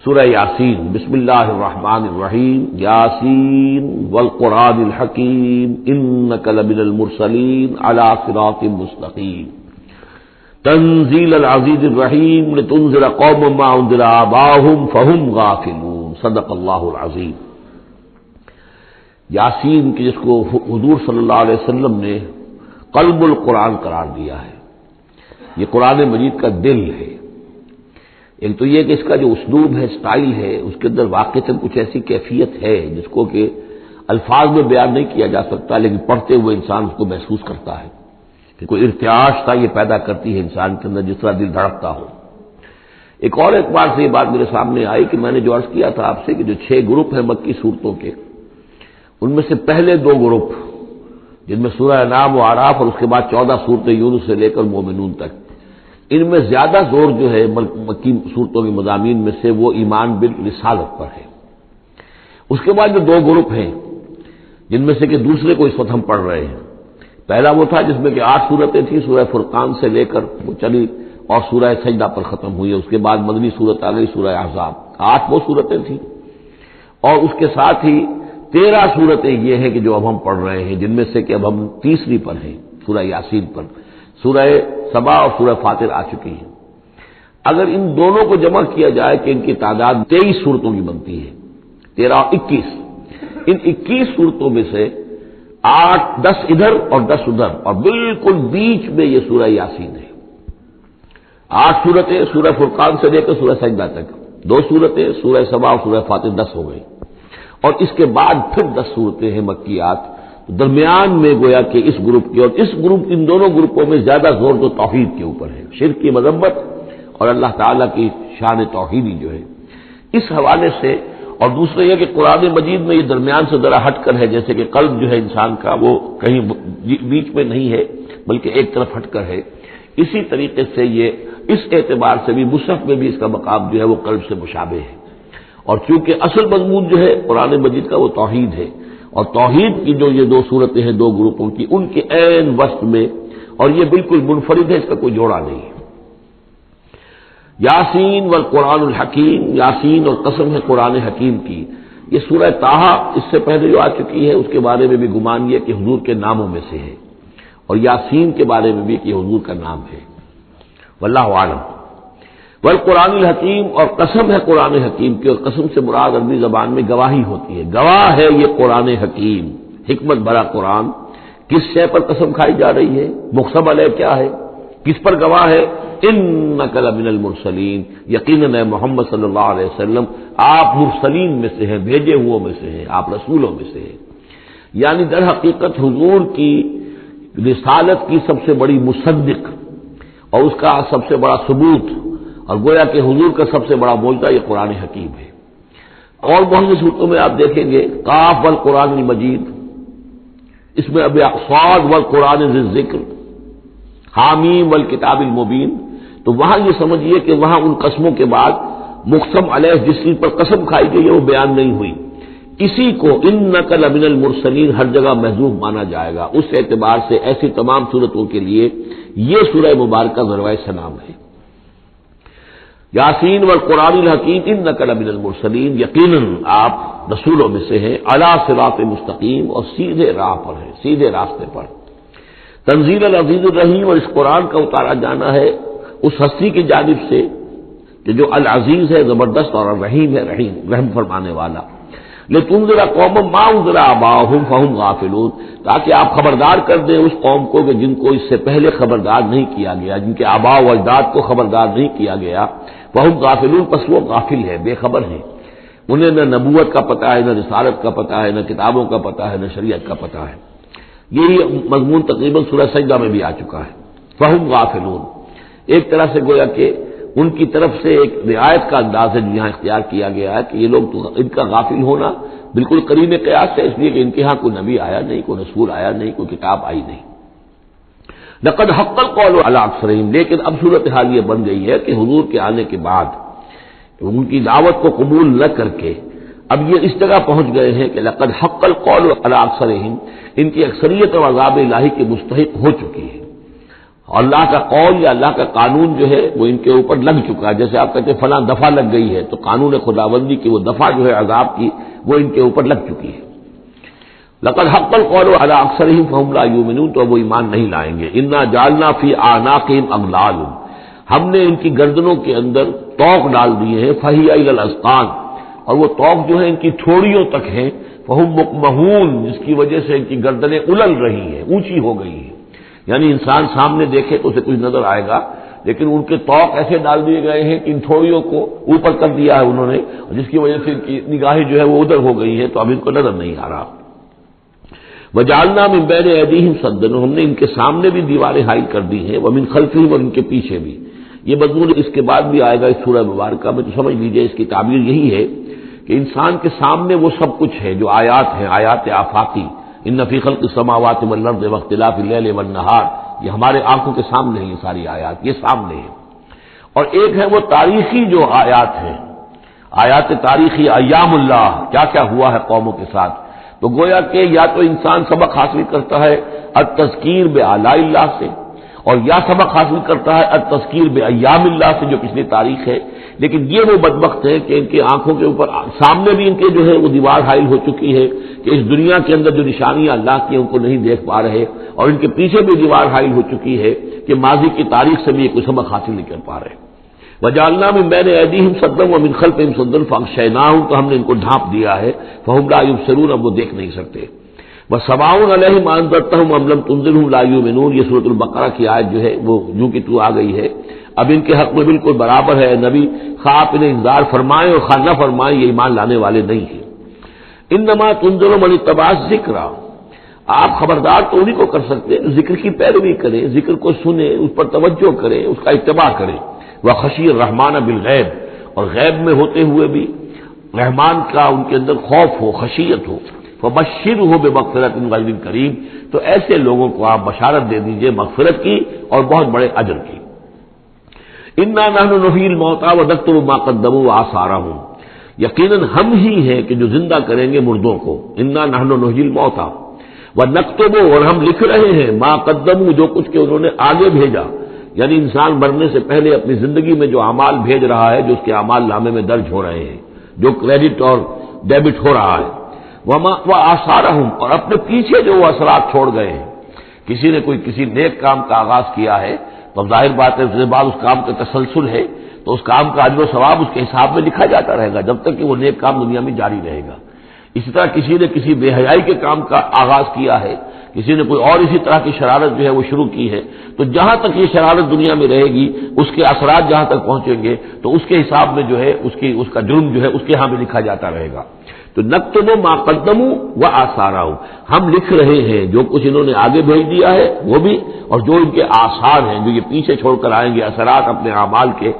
سورہ یاسین۔ بسم اللہ الرحمن الرحیم۔ یاسین والقرآن الحکیم انک لمن المرسلین علی صراط مستقیم تنزیل العزیز الرحیم لتنذر قوما ما انذر آباؤہم فہم غافلون۔ صدق اللہ العظیم۔ یاسین کی جس کو حضور صلی اللہ علیہ وسلم نے قلب القرآن قرار دیا ہے، یہ قرآن مجید کا دل ہے۔ ایک تو یہ کہ اس کا جو اسلوب ہے، سٹائل ہے، اس کے اندر واقعتاً کچھ ایسی کیفیت ہے جس کو کہ الفاظ میں بیان نہیں کیا جا سکتا، لیکن پڑھتے ہوئے انسان اس کو محسوس کرتا ہے کہ کوئی ارتعاش تھا یہ پیدا کرتی ہے انسان کے اندر، جس طرح دل دھڑکتا ہو۔ ایک اور اعتبار سے یہ بات میرے سامنے آئی کہ میں نے جو عرض کیا تھا آپ سے کہ جو 6 گروپ ہیں مکی صورتوں کے، ان میں سے پہلے 2 گروپ جن میں سورہ انعام و اعراف اور اس کے بعد 14 صورتیں یونس سے لے کر مومنون تک، ان میں زیادہ زور جو ہے مکی صورتوں کے مضامین میں سے وہ ایمان بالرسالت پر ہے۔ اس کے بعد جو 2 گروپ ہیں جن میں سے کہ دوسرے کو اس وقت ہم پڑھ رہے ہیں، پہلا وہ تھا جس میں کہ 8 صورتیں تھیں، سورہ فرقان سے لے کر وہ چلی اور سورہ سجدہ پر ختم ہوئی، اس کے بعد مدنی صورت آ گئی سورہ احزاب، 8 وہ صورتیں تھیں، اور اس کے ساتھ ہی 13 صورتیں یہ ہیں کہ جو اب ہم پڑھ رہے ہیں، جن میں سے کہ اب ہم تیسری پر ہیں، سورہ یاسین پر۔ سورہ سبا اور سورہ فاطر آ چکی ہیں۔ اگر ان دونوں کو جمع کیا جائے کہ ان کی تعداد 23 صورتوں کی بنتی ہے، 13 اور 21، ان 21 صورتوں میں سے 10 ادھر اور 10 ادھر، اور بالکل بیچ میں یہ سورہ یاسین ہے۔ 8 صورتیں سورہ فرقان سے لے کر سورہ سجدہ تک، 2 صورتیں سورہ سبا اور سورہ فاطر، 10 ہو گئی، اور اس کے بعد پھر 10 صورتیں ہیں مکیات۔ درمیان میں گویا کہ اس گروپ کی اور ان دونوں گروپوں میں زیادہ زور تو توحید کے اوپر ہے، شرک کی مذمت اور اللہ تعالیٰ کی شان توحیدی جو ہے، اس حوالے سے۔ اور دوسرا یہ کہ قرآن مجید میں یہ درمیان سے ذرا ہٹ کر ہے، جیسے کہ قلب جو ہے انسان کا وہ کہیں بیچ میں نہیں ہے بلکہ ایک طرف ہٹ کر ہے، اسی طریقے سے یہ اس اعتبار سے بھی مصحف میں بھی اس کا مقام جو ہے وہ قلب سے مشابہ ہے، اور چونکہ اصل مضمون جو ہے قرآن مجید کا وہ توحید ہے، اور توحید کی جو یہ 2 صورتیں ہیں 2 گروپوں کی، ان کے عین وسط میں، اور یہ بالکل منفرد ہے، اس کا کوئی جوڑا نہیں ہے۔ یاسین والقرآن الحکیم، یاسین اور قسم ہے قرآن حکیم کی، یہ سورہ طٰہٰ اس سے پہلے جو آ چکی ہے، اس کے بارے میں بھی گمان یہ کہ حضور کے ناموں میں سے ہے، اور یاسین کے بارے میں بھی کہ حضور کا نام ہے، واللہ اعلم۔ والقرآن الحکیم، اور قسم ہے قرآن حکیم کی، اور قسم سے مراد عربی زبان میں گواہی ہوتی ہے، گواہ ہے یہ قرآن حکیم، حکمت بھرا قرآن۔ کس شے پر قسم کھائی جا رہی ہے؟ مقسم علیہ کیا ہے؟ کس پر گواہ ہے؟ انک لمن المرسلین، یقیناً اے محمد صلی اللہ علیہ وسلم آپ مرسلین میں سے ہیں، بھیجے ہوئوں میں سے ہیں، آپ رسولوں میں سے ہیں۔ یعنی در حقیقت حضور کی رسالت کی سب سے بڑی مصدق اور اس کا سب سے بڑا ثبوت، اور گویا کہ حضور کا سب سے بڑا معجزہ یہ قرآن حکیم ہے۔ اور بہت سی صورتوں میں آپ دیکھیں گے قاف والقرآن المجید، اس میں اب صاد والقرآن ذی الذکر، حامیم والکتاب المبین، تو وہاں یہ سمجھیے کہ وہاں ان قسموں کے بعد مقسم علیہ جس چیز پر قسم کھائی گئی ہے وہ بیان نہیں ہوئی، اسی کو انک لمن المرسلین ہر جگہ محذوف مانا جائے گا۔ اس اعتبار سے ایسی تمام صورتوں کے لیے یہ سورہ مبارکہ ذروۂ سلام ہے۔ یاسین والقرآن الحکیم انک لمن المرسلین، یقیناً آپ رسولوں میں سے ہیں، علی صراط مستقیم، اور سیدھے راہ پر ہیں، سیدھے راستے پر۔ تنزیل العزیز الرحیم، اور اس قرآن کا اتارا جانا ہے اس ہستی کی جانب سے کہ جو العزیز ہے، زبردست، اور الرحیم ہے، رحم فرمانے والا۔ لتنذر قوما ما انذر آباؤہم فہم غافلون، تاکہ آپ خبردار کر دیں اس قوم کو کہ جن کو اس سے پہلے خبردار نہیں کیا گیا، جن کے آباء و اجداد کو خبردار نہیں کیا گیا، فہم غافلون، پس وہ غافل ہے، بے خبر ہیں، انہیں نہ نبوت کا پتہ ہے، نہ رسالت کا پتہ ہے، نہ کتابوں کا پتہ ہے، نہ شریعت کا پتہ ہے۔ یہی مضمون تقریباً سورہ سجدہ میں بھی آ چکا ہے، فہم غافلون۔ ایک طرح سے گویا کہ ان کی طرف سے ایک رعایت کا انداز ہے جو یہاں اختیار کیا گیا ہے کہ یہ لوگ تو ان کا غافل ہونا بالکل قریب قیاس ہے، اس لیے کہ ان کے ہاں کوئی نبی آیا نہیں، کوئی رسول آیا نہیں، کوئی کتاب آئی نہیں۔ لقد حق القول علی اکثرہم، لیکن اب صورتحال یہ بن گئی ہے کہ حضور کے آنے کے بعد ان کی دعوت کو قبول نہ کر کے اب یہ اس جگہ پہنچ گئے ہیں کہ لقد حق القول علی اکثرہم، ان کی اکثریت اور عذاب الہی کے مستحق ہو چکی ہے۔ اللہ کا قول یا اللہ کا قانون جو ہے وہ ان کے اوپر لگ چکا ہے. جیسے آپ کہتے ہیں فلاں دفعہ لگ گئی ہے، تو قانون خداوندی کی وہ دفعہ جو ہے عذاب کی وہ ان کے اوپر لگ چکی ہے. لقد حق القول علی اکثرهم فهم لا یؤمنون، تو وہ ایمان نہیں لائیں گے. انا جعلنا فی اعناقهم اغلال، ہم نے ان کی گردنوں کے اندر طوق ڈال دیے ہیں. فہی الی الاذقان، اور وہ طوق جو ہے ان کی تھوڑیوں تک ہیں. فہم مقمحون، جس کی وجہ سے ان کی گردنیں الل رہی ہیں، اونچی ہو گئی ہیں. یعنی انسان سامنے دیکھے تو اسے کچھ نظر آئے گا، لیکن ان کے طوق ایسے ڈال دیے گئے ہیں کہ ان تھوڑیوں کو اوپر کر دیا ہے انہوں نے، جس کی وجہ سے ان کی نگاہیں جو ہے وہ ادھر ہو گئی ہیں، تو اب ان کو نظر نہیں آ رہا. وجعلنا من بین ایدیہم سدا، ہم نے ان کے سامنے بھی دیواریں حائل کر دی ہیں، ومن خلفہم، اور ان کے پیچھے بھی. یہ مضمون اس کے بعد بھی آئے گا اس سورہ مبارکہ میں، تو سمجھ لیجئے اس کی تعبیر یہی ہے کہ انسان کے سامنے وہ سب کچھ ہے جو آیات ہیں، آیات آفاقی. ان فی خلق السماوات والارض واختلاف اللیل والنہار، یہ ہمارے آنکھوں کے سامنے ہیں، یہ ساری آیات یہ سامنے ہیں. اور ایک ہے وہ تاریخی جو آیات ہیں، آیات تاریخی، ایام اللہ، کیا کیا ہوا ہے قوموں کے ساتھ. تو گویا کہ یا تو انسان سبق حاصل کرتا ہے التذکیر بآلاء اللہ سے، اور یا سبق حاصل کرتا ہے التذکیر بایام اللہ سے جو پچھلی تاریخ ہے. لیکن یہ وہ بدبخت ہے کہ ان کی آنکھوں کے اوپر سامنے بھی ان کے جو ہے وہ دیوار حائل ہو چکی ہے کہ اس دنیا کے اندر جو نشانیاں اللہ کی ان کو نہیں دیکھ پا رہے، اور ان کے پیچھے بھی دیوار حائل ہو چکی ہے کہ ماضی کی تاریخ سے بھی یہ کوئی سبق حاصل نہیں کر پا رہے. وجعلنا من بین ایدیہم سدا ومن خلفہم سدا فاغشیناہم، تو ہم نے ان کو ڈھانپ دیا ہے. فہم لا یبصرون، اب وہ دیکھ نہیں سکتے. وسواء علیہم انذرتہم ام لم تنذرہم لا یؤمنون، یہ سورۃ البقرہ کی آیت جو ہے وہ یوں کہ تو آ گئی ہے. اب ان کے حق میں بالکل برابر ہے نبی، خواہ آپ انہیں انذار فرمائیں اور خواہ نہ فرمائیں، یہ ایمان لانے والے نہیں ہیں. انما تنذر من اتبع الذکر، آپ خبردار تو انہیں کو کر سکتے ہیں ذکر کی پیروی کریں، ذکر کو سنیں، اس پر توجہ کریں، اس کا اتباع کریں. وخشی الرحمن بالغیب، اور غیب میں ہوتے ہوئے بھی رحمان کا ان کے اندر خوف ہو، خشیت ہو. فبشرہ بمغفرۃ غیر کریم، تو ایسے لوگوں کو آپ بشارت دے دیجئے مغفرت کی اور بہت بڑے اجر کی. انا نحن نحیی الموتى ونکتب ما قدموا وآثارهم، یقیناً ہم ہی ہیں کہ جو زندہ کریں گے مردوں کو. انا نحن نحیی الموتى ونکتب، اور ہم لکھ رہے ہیں ما قدموا، جو کچھ کہ انہوں نے آگے بھیجا. یعنی انسان مرنے سے پہلے اپنی زندگی میں جو اعمال بھیج رہا ہے، جو اس کے اعمال نامے میں درج ہو رہے ہیں، جو کریڈٹ اور ڈیبٹ ہو رہا ہے. وآثارهم، اور اپنے پیچھے جو وہ اثرات چھوڑ گئے ہیں. کسی نے کوئی کسی نیک کام کا آغاز کیا ہے تو ظاہر بات ہے اس کے بعد اس کام کا تسلسل ہے، تو اس کام کا اجر و ثواب اس کے حساب میں لکھا جاتا رہے گا جب تک کہ وہ نیک کام دنیا میں جاری رہے گا. اسی طرح کسی نے کسی بے حیائی کے کام کا آغاز کیا ہے، کسی نے کوئی اور اسی طرح کی شرارت جو ہے وہ شروع کی ہے، تو جہاں تک یہ شرارت دنیا میں رہے گی اس کے اثرات جہاں تک پہنچیں گے تو اس کے حساب میں جو ہے اس کا جرم جو ہے اس کے ہاں میں لکھا جاتا رہے گا. تو نکتب ما قدموا وآثارهم، ہم لکھ رہے ہیں جو کچھ انہوں نے آگے بھیج دیا ہے وہ بھی، اور جو ان کے آثار ہیں جو یہ پیچھے چھوڑ کر آئیں گے اثرات اپنے اعمال کے،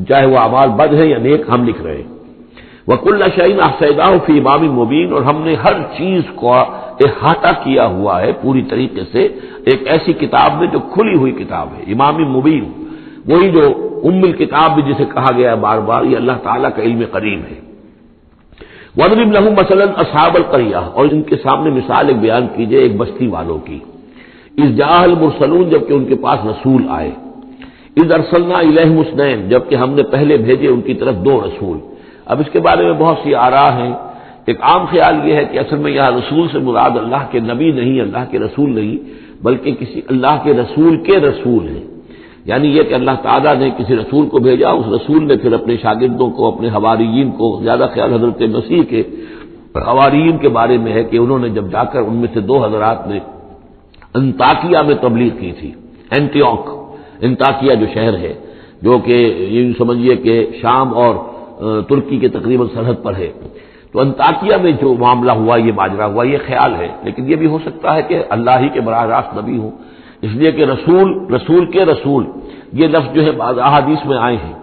چاہے وہ اعمال بد ہیں یا نیک، ہم لکھ رہے ہیں. وَكُلَّ شَيْءٍ أَحْصَيْنَاهُ فِي إِمَامٍ مُبِينٍ، اور ہم نے ہر چیز کو احاطہ کیا ہوا ہے پوری طریقے سے ایک ایسی کتاب میں جو کھلی ہوئی کتاب ہے. امام مبین، وہی جو ام الکتاب بھی جسے کہا گیا ہے بار بار، یہ اللہ تعالیٰ کا علم قدیم ہے. وَاضْرِبْ لَهُم مَثَلًا أَصْحَابَ الْقَرْيَةِ، اور ان کے سامنے مثال ایک بیان کیجئے ایک بستی والوں کی. اِذْ جَاءَ الْمُرْسَلُونَ، جبکہ ان کے پاس رسول آئے. اِذْ أَرْسَلْنَا إِلَيْهِمُ اثْنَيْنِ، جبکہ ہم نے پہلے بھیجے ان کی طرف دو رسول. اب اس کے بارے میں بہت سی آراء ہیں. ایک عام خیال یہ ہے کہ اصل میں یہاں رسول سے مراد اللہ کے نبی نہیں، اللہ کے رسول نہیں، بلکہ کسی اللہ کے رسول ہیں. یعنی یہ کہ اللہ تعالیٰ نے کسی رسول کو بھیجا، اس رسول نے پھر اپنے شاگردوں کو، اپنے حواریین کو، زیادہ خیال حضرت مسیح کے حواریین کے بارے میں ہے کہ انہوں نے جب جا کر ان میں سے دو حضرات نے انطاکیہ میں تبلیغ کی تھی. انطاکیہ جو شہر ہے، جو کہ یہ سمجھیے کہ شام اور ترکی کے تقریباً سرحد پر ہے، تو انطاکیہ میں جو معاملہ ہوا، یہ ماجرا ہوا، یہ خیال ہے. لیکن یہ بھی ہو سکتا ہے کہ اللہ ہی کے براہ راست نبی ہوں، اس لیے کہ رسول کے رسول یہ لفظ جو ہے بعض احادیث میں آئے ہیں.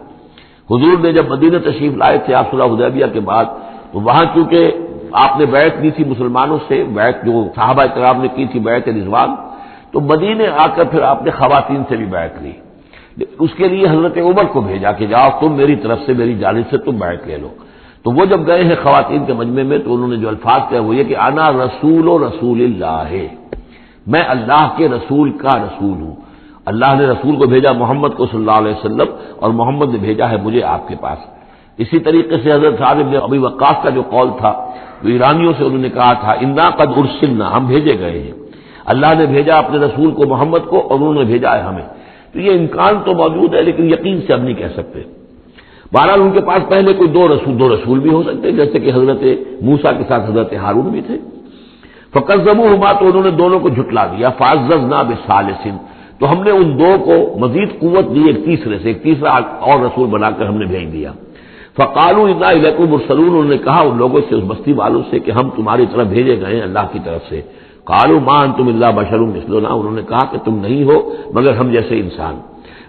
حضور نے جب مدینہ تشریف لائے تھے آپ صلح حدیبیہ کے بعد، تو وہاں چونکہ آپ نے بیعت لی تھی مسلمانوں سے، بیعت جو صحابہ کرام نے کی تھی بیعت رضوان، تو مدینے آ کر پھر آپ نے خواتین سے بھی بیعت لی. اس کے لیے حضرت عمر کو بھیجا کہ جاؤ تم میری طرف سے، میری جانب سے تم بیعت لے لو. تو وہ جب گئے ہیں خواتین کے مجمع میں تو انہوں نے جو الفاظ کہے وہ یہ کہ انا رسول اللہ، میں اللہ کے رسول کا رسول ہوں. اللہ نے رسول کو بھیجا محمد کو صلی اللہ علیہ وسلم، اور محمد نے بھیجا ہے مجھے آپ کے پاس۔ اسی طریقے سے حضرت سعد بن ابی وقاص کا جو قول تھا، جو ایرانیوں سے انہوں نے کہا تھا انا قد ارسلنا، ہم بھیجے گئے ہیں، اللہ نے بھیجا اپنے رسول کو محمد کو اور انہوں نے بھیجا ہے ہمیں۔ تو یہ امکان تو موجود ہے لیکن یقین سے ہم نہیں کہہ سکتے۔ بہرحال ان کے پاس پہلے کوئی دو رسول بھی ہو سکتے، جیسے کہ حضرت موسیٰ کے ساتھ حضرت ہارون بھی تھے۔ فکذبوہما، تو انہوں نے دونوں کو جھٹلا دیا، فعززنا بثالث، تو ہم نے ان دو کو مزید قوت دی ایک تیسرے سے، ایک تیسرا اور رسول بنا کر ہم نے بھیج دیا۔ فقالوا انا الیکم مرسلون، انہوں نے کہا ان لوگوں سے، اس بستی والوں سے کہ ہم تمہاری طرف بھیجے گئے ہیں اللہ کی طرف سے۔ قالوا ما انتم الا بشر مثلنا، انہوں نے کہا کہ تم نہیں ہو مگر ہم جیسے انسان۔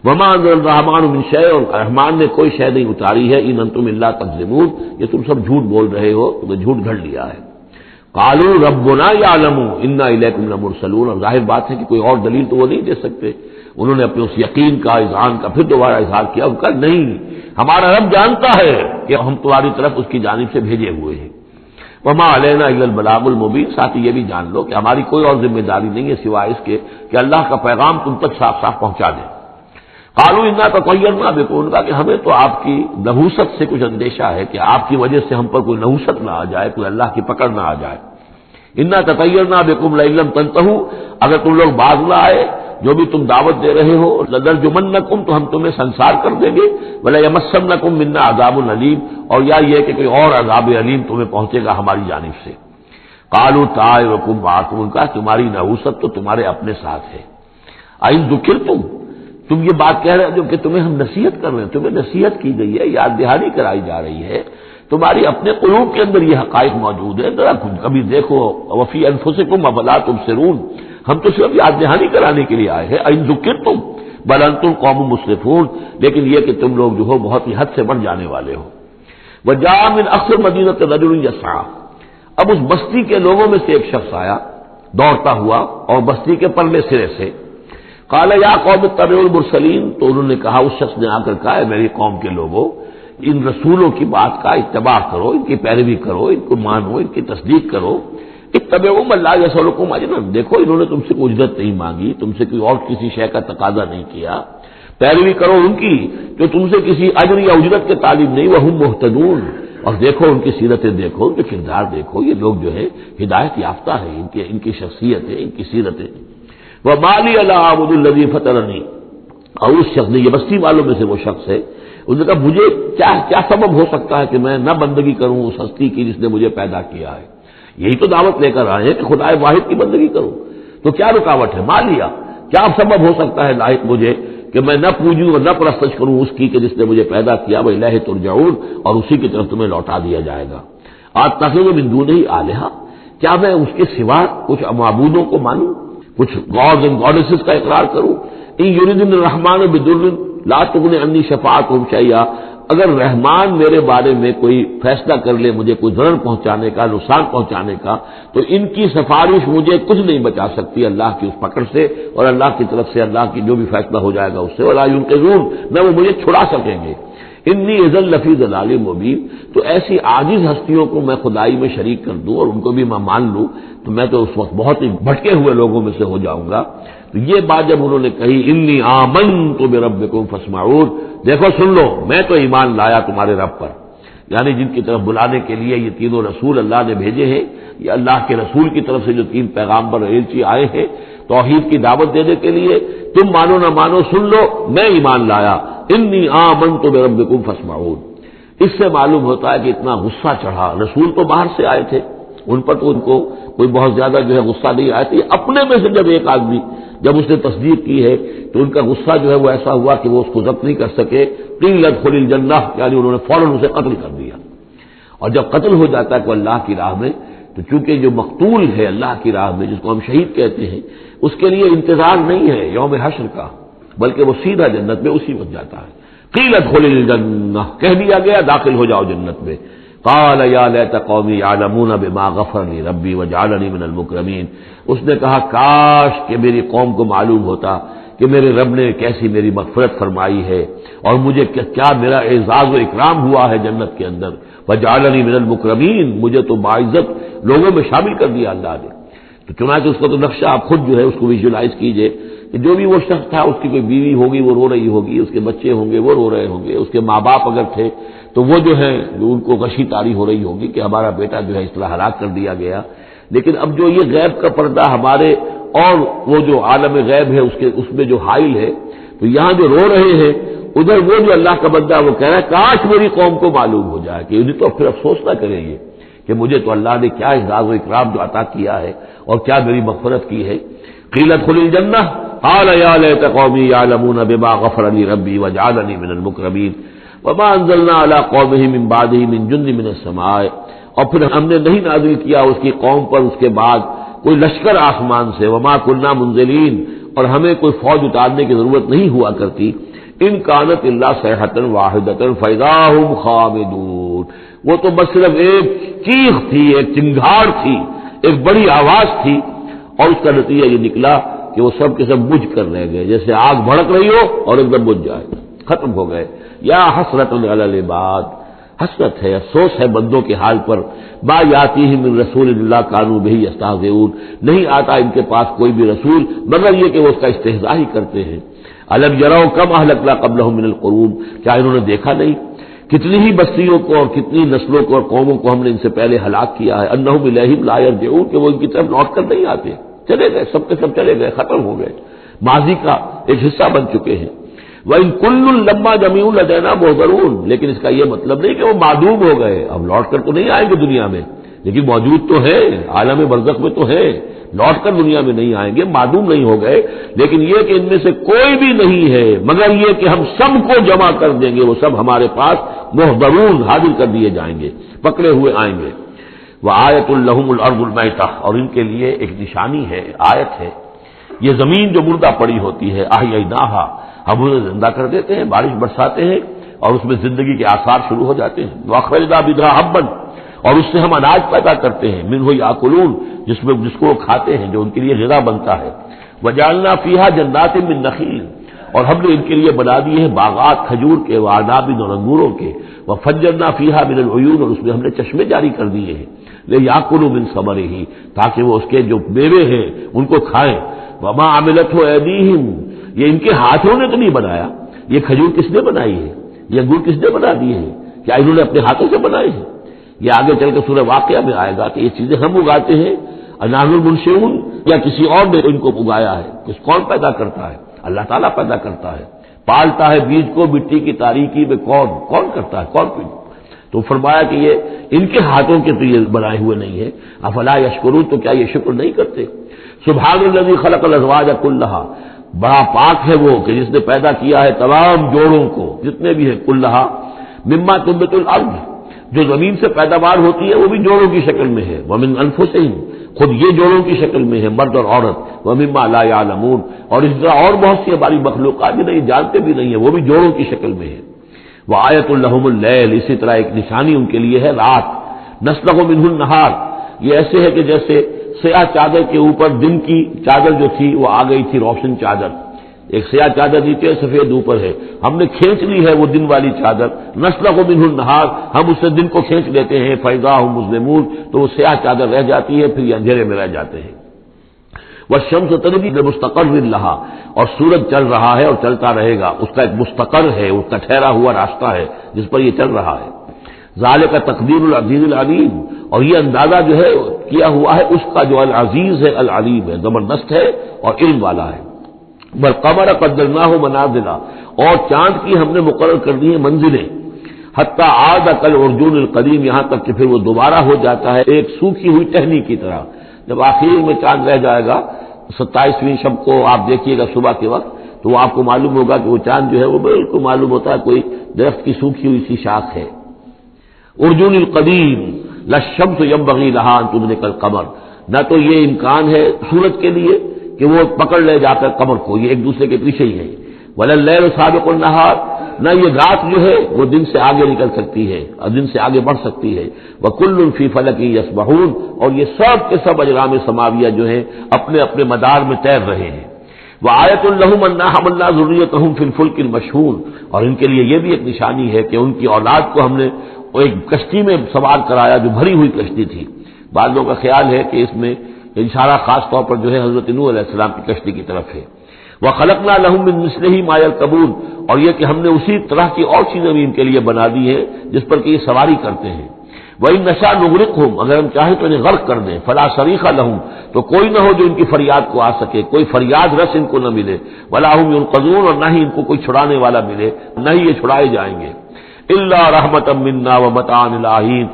وما انزل الرحمن من شیء، اور رحمان نے کوئی شے نہیں اتاری ہے، ان انتم الا تکذبون، یہ تم سب جھوٹ بول رہے ہو، تم نے جھوٹ گھڑ لیا ہے۔ قالوا ربنا یعلم انا الیکم لمرسلون، اور ظاہر بات ہے کہ کوئی اور دلیل تو وہ نہیں دے سکتے۔ انہوں نے اپنے اس یقین کا، اذعان کا پھر دوبارہ اظہار کیا، ان کا نہیں، ہمارا رب جانتا ہے کہ ہم تمہاری طرف اس کی جانب سے بھیجے ہوئے ہیں۔ وما علینا الا البلاغ المبین، ساتھ ہی یہ بھی جان لو کہ ہماری کوئی اور ذمہ داری نہیں ہے سوائے اس کے کہ اللہ کا پیغام تم تک صاف صاف پہنچا دیں۔ قالوا انا تطیرنا بکم، ان کا کہ ہمیں تو آپ کی نحوست سے کچھ اندیشہ ہے کہ آپ کی وجہ سے ہم پر کوئی نحوست نہ آ جائے، کوئی اللہ کی پکڑ نہ آ جائے۔ انا تطیرنا بکم لئن لم تنتہوا، اگر تم لوگ باز نہ آئے جو بھی تم دعوت دے رہے ہو، لنرجمنکم، تو ہم تمہیں سنسار کر دیں گے، ولیمسنکم منا عذاب علیم، اور یا یہ کہ کوئی اور عذاب علیم تمہیں پہنچے گا ہماری جانب سے۔ قالوا طائرکم معکم، ان کا تمہاری نحوست تو تمہارے اپنے ساتھ ہے۔ ان ذکرتم، تم یہ بات کہہ رہے ہو کہ تمہیں ہم نصیحت کر رہے ہیں، تمہیں نصیحت کی گئی ہے، یاد دہانی کرائی جا رہی ہے، تمہاری اپنے قلوب کے اندر یہ حقائق موجود ہے، ذرا کبھی دیکھو، وفی انفسکم افلا تبصرون، ہم تو صرف یاد دہانی کرانے کے لیے آئے ہیں۔ ان ذکرتم بل انتم قوم مسرفون، لیکن یہ کہ تم لوگ جو ہو بہت ہی حد سے بڑھ جانے والے ہو۔ وجاء من اقصى المدینہ رجل یسعى، اب اس بستی کے لوگوں میں سے ایک شخص آیا دوڑتا ہوا، اور بستی کے پرلے سرے سے۔ قال یا قوم اتبعوا المرسلین، تو انہوں نے کہا، اس شخص نے آ کر کہا، میری قوم کے لوگوں، ان رسولوں کی بات کا اتباع کرو، ان کی پیروی کرو، ان کو مانو، ان کی تصدیق کرو۔ اتبعوا من لا یسألکم اجرا، دیکھو انہوں نے تم سے کوئی اجرت نہیں مانگی، تم سے کوئی اور کسی شے کا تقاضا نہیں کیا، پیروی کرو ان کی جو تم سے کسی اجر یا اجرت کے طالب نہیں، وہم مہتدون، اور دیکھو ان کی سیرتیں، دیکھو ان کے کردار، دیکھو یہ لوگ جو ہے ہدایت یافتہ ہیں، ان کی شخصیت ہے، ان کی سیرتیں۔ وما لی الا اعبد الذی فطرنی، اور اس شخص نے، یہ بستی والوں میں سے وہ شخص ہے، اس نے کہا مجھے کیا سبب ہو سکتا ہے کہ میں نہ بندگی کروں اس ہستی کی جس نے مجھے پیدا کیا ہے، یہی تو دعوت لے کر آئے ہیں کہ خدا واحد کی بندگی کروں، تو کیا رکاوٹ ہے؟ مالیا، کیا سبب ہو سکتا ہے لائق مجھے کہ میں نہ پوجوں اور نہ پرستش کروں اس کی کہ جس نے مجھے پیدا کیا، وإلیہ ترجعون، اور اسی کی طرف تمہیں لوٹا دیا جائے گا۔ اتخذ من دونہ آلہہ، کیا میں اس کے سوا کچھ معبودوں کو مانوں، کچھ گاڈز اینڈ گاڈیسز کا اقرار کروں؟ ان یریدن الرحمن بضر لا تغن عنی شفاعتهم شیئا، اگر رحمان میرے بارے میں کوئی فیصلہ کر لے مجھے کوئی ضرر پہنچانے کا، نقصان پہنچانے کا، تو ان کی سفارش مجھے کچھ نہیں بچا سکتی اللہ کی اس پکڑ سے، اور اللہ کی طرف سے اللہ کی جو بھی فیصلہ ہو جائے گا اس سے، ولا ينقذون، نہ وہ مجھے چھڑا سکیں گے۔ انی اذا لفی ضلال مبین، تو ایسی عاجز ہستیوں کو میں خدائی میں شریک کر دوں اور ان کو بھی میں مان لوں تو میں تو اس وقت بہت ہی بھٹکے ہوئے لوگوں میں سے ہو جاؤں گا۔ تو یہ بات جب انہوں نے کہی، انی آمنت بربکم فاسمعون، دیکھو سن لو، میں تو ایمان لایا تمہارے رب پر، یعنی جن کی طرف بلانے کے لیے یہ تینوں رسول اللہ نے بھیجے ہیں، یہ اللہ کے رسول کی طرف سے جو تین پیغامبر ایلچی آئے ہیں توحید کی دعوت دینے کے لیے، تم مانو نہ مانو سن لو، میں ایمان لایا، انی آمنت بربکم فاسمعون۔ اس سے معلوم ہوتا ہے کہ اتنا غصہ چڑھا، رسول تو باہر سے آئے تھے، ان پر تو ان کو کوئی بہت زیادہ جو ہے غصہ نہیں آیا تھا، اپنے میں سے جب ایک آدمی جب اس نے تصدیق کی ہے تو ان کا غصہ جو ہے وہ ایسا ہوا کہ وہ اس کو ضبط نہیں کر سکے، قیل ادخل الجنہ، یعنی انہوں نے فوراً اسے قتل کر دیا۔ اور جب قتل ہو جاتا ہے کوئی اللہ کی راہ میں، تو چونکہ جو مقتول ہے اللہ کی راہ میں، جس کو ہم شہید کہتے ہیں، اس کے لیے انتظار نہیں ہے یوم حشر کا، بلکہ وہ سیدھا جنت میں اسی وقت جاتا ہے۔ قیل ادخل الجنہ، کہہ دیا گیا داخل ہو جاؤ جنت میں۔ قال یا لیت قومی یعلمون بما غفر لی ربی وجعلنی من المکرمین، اس نے کہا کاش کہ میری قوم کو معلوم ہوتا کہ میرے رب نے کیسی میری مغفرت فرمائی ہے اور مجھے کیا میرا اعزاز و اکرام ہوا ہے جنت کے اندر، وجعلنی من المکرمین، مجھے تو باعزت لوگوں میں شامل کر دیا اللہ نے۔ تو چنانچہ اس کا تو نقشہ آپ خود جو ہے اس کو ویژولائز کیجئے کہ جو بھی وہ شخص تھا اس کی کوئی بیوی ہوگی وہ رو رہی ہوگی، اس کے بچے ہوں گے وہ رو رہے ہوں گے، اس کے ماں باپ اگر تھے تو وہ جو ہے ان کو غشی طاری ہو رہی ہوگی کہ ہمارا بیٹا جو ہے اس طرح ہلاک کر دیا گیا۔ لیکن اب جو یہ غیب کا پردہ ہمارے اور وہ جو عالم غیب ہے اس میں جو حائل ہے، تو یہاں جو رو رہے ہیں ادھر وہ جو اللہ کا بندہ وہ کہہ رہا ہے کاش میری قوم کو معلوم ہو جائے کہ انہیں تو پھر افسوس نہ کریں گے کہ مجھے تو اللہ نے کیا اعزاز و اکرام جو عطا کیا ہے اور کیا میری مغفرت کی ہے۔ قیل ادخل الجنہ قال یا لیت قومی یعلمون بما غفر لی ربی وجعلنی من المکرمین وما انزلنا علی قومہ من بعدہ من جند من السماء، اور پھر ہم نے نہیں نازل کیا اس کی قوم پر اس کے بعد کوئی لشکر آسمان سے، وما كنا منزلین، اور ہمیں کوئی فوج اتارنے کی ضرورت نہیں ہوا کرتی، ان کانت الا صیحۃ واحدۃ فاذا هم خامدون، وہ تو بس صرف ایک چیخ تھی، ایک چنگھاڑ تھی، ایک بڑی آواز تھی، اور اس کا نتیجہ یہ نکلا کہ وہ سب کے سب بجھ کر رہ گئے، جیسے آگ بھڑک رہی ہو اور ایک دم بجھ جائے، ختم ہو گئے۔ یا حسرۃ علی العباد، حسرت ہے، افسوس ہے بندوں کے حال پر، ما یاتیہم من رسول اللہ کانوا بہ یستہزئون، نہیں آتا ان کے پاس کوئی بھی رسول مگر یہ کہ وہ اس کا استہزاء ہی کرتے ہیں۔ الم یروا کم اہلکنا قبلہم من القرون، کیا انہوں نے دیکھا نہیں کتنی ہی بستیوں کو اور کتنی نسلوں کو اور قوموں کو ہم نے ان سے پہلے ہلاک کیا ہے، انہم الیہم لا یرجعون، کہ وہ ان کی طرف لوٹ کر نہیں آتے، چلے گئے، سب کے سب چلے گئے، ختم ہو گئے، ماضی کا ایک حصہ بن چکے ہیں۔ وَإِن كُلٌّ لَمَّا جَمِيعٌ لَدَيْنَا مُحْضَرُونَ، لیکن اس کا یہ مطلب نہیں کہ وہ معدوم ہو گئے، اب لوٹ کر تو نہیں آئیں گے دنیا میں، لیکن موجود تو ہے، عالم برزخ میں تو ہے، لوٹ کر دنیا میں نہیں آئیں گے، معدوم نہیں ہو گئے، لیکن یہ کہ ان میں سے کوئی بھی نہیں ہے مگر یہ کہ ہم سب کو جمع کر دیں گے، وہ سب ہمارے پاس محضرون حاضر کر دیے جائیں گے، پکڑے ہوئے آئیں گے۔ وَآیَةٌ لَهُمُ الْأَرْضُ الْمَيْتَةُ، اور ان کے لیے ایک نشانی ہے، آیت ہے، یہ زمین جو مردہ پڑی ہوتی ہے، أَحْيَيْنَاهَا، ہم اسے زندہ کر دیتے ہیں، بارش برساتے ہیں اور اس میں زندگی کے آثار شروع ہو جاتے ہیں۔ وَأَخْرَجْنَا مِنْهَا حَبًّا، اور اس سے ہم اناج پیدا کرتے ہیں، مِنْهُ يَأْكُلُونَ، جس کو وہ کھاتے ہیں، جو ان کے لیے غذا بنتا ہے۔ وَجَعَلْنَا فِيهَا جَنَّاتٍ مِّن نَخِيلٍ، اور ہم نے ان کے لیے بنا دیے ہیں باغات کھجور کے، وَأَعْنَابٍ، اور انگوروں کے، وَفَجَّرْنَا فِيهَا مِنَ الْعُيُونِ، اور اس میں ہم نے چشمے جاری کر دیے ہیں، لِيَأْكُلُوا مِن ثَمَرِهِ، تاکہ وہ اس کے جو میوے ہیں ان کو کھائیں۔ وَمَا عَمِلَتْهُ أَيْدِيهِمْ، یہ ان کے ہاتھوں نے تو نہیں بنایا، یہ کھجور کس نے بنائی ہے، یہ انگور کس نے بنا دیے ہیں، کیا انہوں نے اپنے ہاتھوں سے بنائے ہیں؟ یہ آگے چل کے سورہ واقعہ میں آئے گا کہ یہ چیزیں ہم اگاتے ہیں، نحن المنشئون، یا کسی اور نے ان کو اگایا ہے، کون پیدا کرتا ہے؟ اللہ تعالیٰ پیدا کرتا ہے، پالتا ہے بیج کو مٹی کی تاریکی میں، کون کرتا ہے، کون پیدا؟ تو فرمایا کہ یہ ان کے ہاتھوں کے تو یہ بنائے ہوئے نہیں ہے، افلا یشکرون، تو کیا یہ شکر نہیں کرتے؟ سبحان الذی خلق الازواج کلھا، بڑا پاک ہے وہ کہ جس نے پیدا کیا ہے تمام جوڑوں کو، جتنے بھی ہیں، کلھا مما تنبت الارض، جو زمین سے پیداوار ہوتی ہے وہ بھی جوڑوں کی شکل میں ہے، ومن انفسہم، خود یہ جوڑوں کی شکل میں ہے، مرد اور عورت، ومما لا یعلمون، اور اس طرح اور بہت سی ہماری مخلوقات بھی نہیں جانتے بھی نہیں ہیں، وہ بھی جوڑوں کی شکل میں ہے۔ وآیۃ لہم اللیل، اسی طرح ایک نشانی ان کے لیے ہے رات، نسلخ منہ النہار، یہ ایسے ہے کہ جیسے سیاہ چادر کے اوپر دن کی چادر جو تھی وہ آ گئی تھی روشن چادر، ایک سیاہ چادر نیچے سفید اوپر ہے، ہم نے کھینچ لی ہے وہ دن والی چادر، نسلخ منہ النہار، ہم اس سے دن کو کھینچ لیتے ہیں، فاذا هم مظلمون، تو وہ سیاہ چادر رہ جاتی ہے، پھر یہ اندھیرے میں رہ جاتے ہیں۔ والشمس تجری لمستقر لها، اور سورج چل رہا ہے اور چلتا رہے گا، اس کا ایک مستقر ہے، اس کا ٹھہرا ہوا راستہ ہے جس پر یہ چل رہا ہے۔ ذالک تقدیر العزیز العلیم، اور یہ اندازہ جو ہے کیا ہوا ہے اس کا جو العزیز ہے، العلیم ہے، زبردست ہے اور علم والا ہے۔ والقمر قدرناہ منازل، اور چاند کی ہم نے مقرر کر دی ہیں منزلیں، حتی عاد کالعرجون القدیم، یہاں تک کہ پھر وہ دوبارہ ہو جاتا ہے ایک سوکھی ہوئی ٹہنی کی طرح۔ جب آخر میں چاند رہ جائے گا 27ویں شب کو آپ دیکھیے گا صبح کے وقت، تو وہ آپ کو معلوم ہوگا کہ وہ چاند جو ہے وہ بالکل معلوم ہوتا ہے کوئی درخت کی سوکھی ہوئی سی شاخ ہے۔ ارجون القدیم للشمس ينبغي لها ان تدرك القمر، نہ تو یہ امکان ہے سورج کے لیے کہ وہ پکڑ لے جا کر قمر کو، یہ ایک دوسرے کے پیچھے ہی ہے۔ ولا الليل سابق النهار، نہ یہ رات جو ہے وہ دن سے آگے نکل سکتی ہے اور دن سے آگے بڑھ سکتی ہے۔ وكل في فلك يسبحون، اور یہ سب کے سب اجرام سماویہ جو ہیں اپنے اپنے مدار میں تیر رہے ہیں۔ وآیۃ لہم انا حملنا ذریتہم فی الفلک المشحون، اور ان کے لیے یہ بھی ایک نشانی ہے کہ ان کی اولاد کو ہم نے ایک کشتی میں سوار کرایا جو بھری ہوئی کشتی تھی۔ بعض لوگوں کا خیال ہے کہ اس میں اشارہ خاص طور پر جو ہے حضرت نوح علیہ السلام کی کشتی کی طرف ہے۔ وَخَلَقْنَا لَهُم مِّن مِّثْلِهِ مَا يَرْكَبُونَ، اور یہ کہ ہم نے اسی طرح کی اور چیزیں بھی ان کے لیے بنا دی ہیں جس پر کہ یہ سواری کرتے ہیں۔ وَإِن نَّشَأْ نُغْرِقْهُمْ، اگر ہم چاہیں تو انہیں غرق کر دیں، فَلَا صَرِيخَ لَهُمْ، تو کوئی نہ ہو جو ان کی فریاد کو آ سکے، کوئی فریاد رس ان کو نہ ملے، وَلَا هُمْ يُنقَذُونَ، اور نہ ہی ان کو کوئی چھڑانے والا ملے، نہ ہی یہ چھڑائے جائیں گے۔ إِلَّا رَحْمَةً مِّنَّا وَمَتَاعًا إِلَىٰ حِينٍ،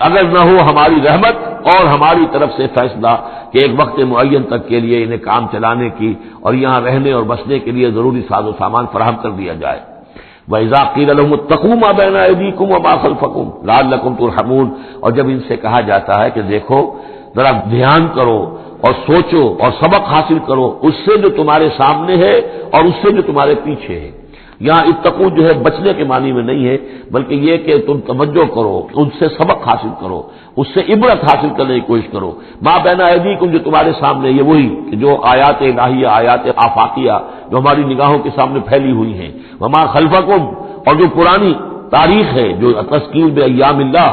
اگر نہ ہو ہماری رحمت اور ہماری طرف سے فیصلہ کہ ایک وقت معین تک کے لیے انہیں کام چلانے کی اور یہاں رہنے اور بسنے کے لیے ضروری ساز و سامان فراہم کر دیا جائے۔ وَإِذَا قِيلَ لَهُمُ اتَّقُوا مَا بَيْنَ أَيْدِيكُمْ وَمَا خَلْفَكُمْ لَعَلَّكُمْ تُرْحَمُونَ، اور جب ان سے کہا جاتا ہے کہ دیکھو ذرا دھیان کرو اور سوچو اور سبق حاصل کرو اس سے جو تمہارے سامنے ہے اور اس سے جو تمہارے پیچھے ہے۔ یہاں اتقوا جو ہے بچنے کے معنی میں نہیں ہے، بلکہ یہ کہ تم توجہ کرو، ان سے سبق حاصل کرو، اس سے عبرت حاصل کرنے کی کوشش کرو۔ ما بین ایدیکم، جو تمہارے سامنے، یہ وہی کہ جو آیات الہیہ، آیات آفاقیہ جو ہماری نگاہوں کے سامنے پھیلی ہوئی ہیں، وما خلفکم، اور جو پرانی تاریخ ہے جو تذکیر بایام اللہ،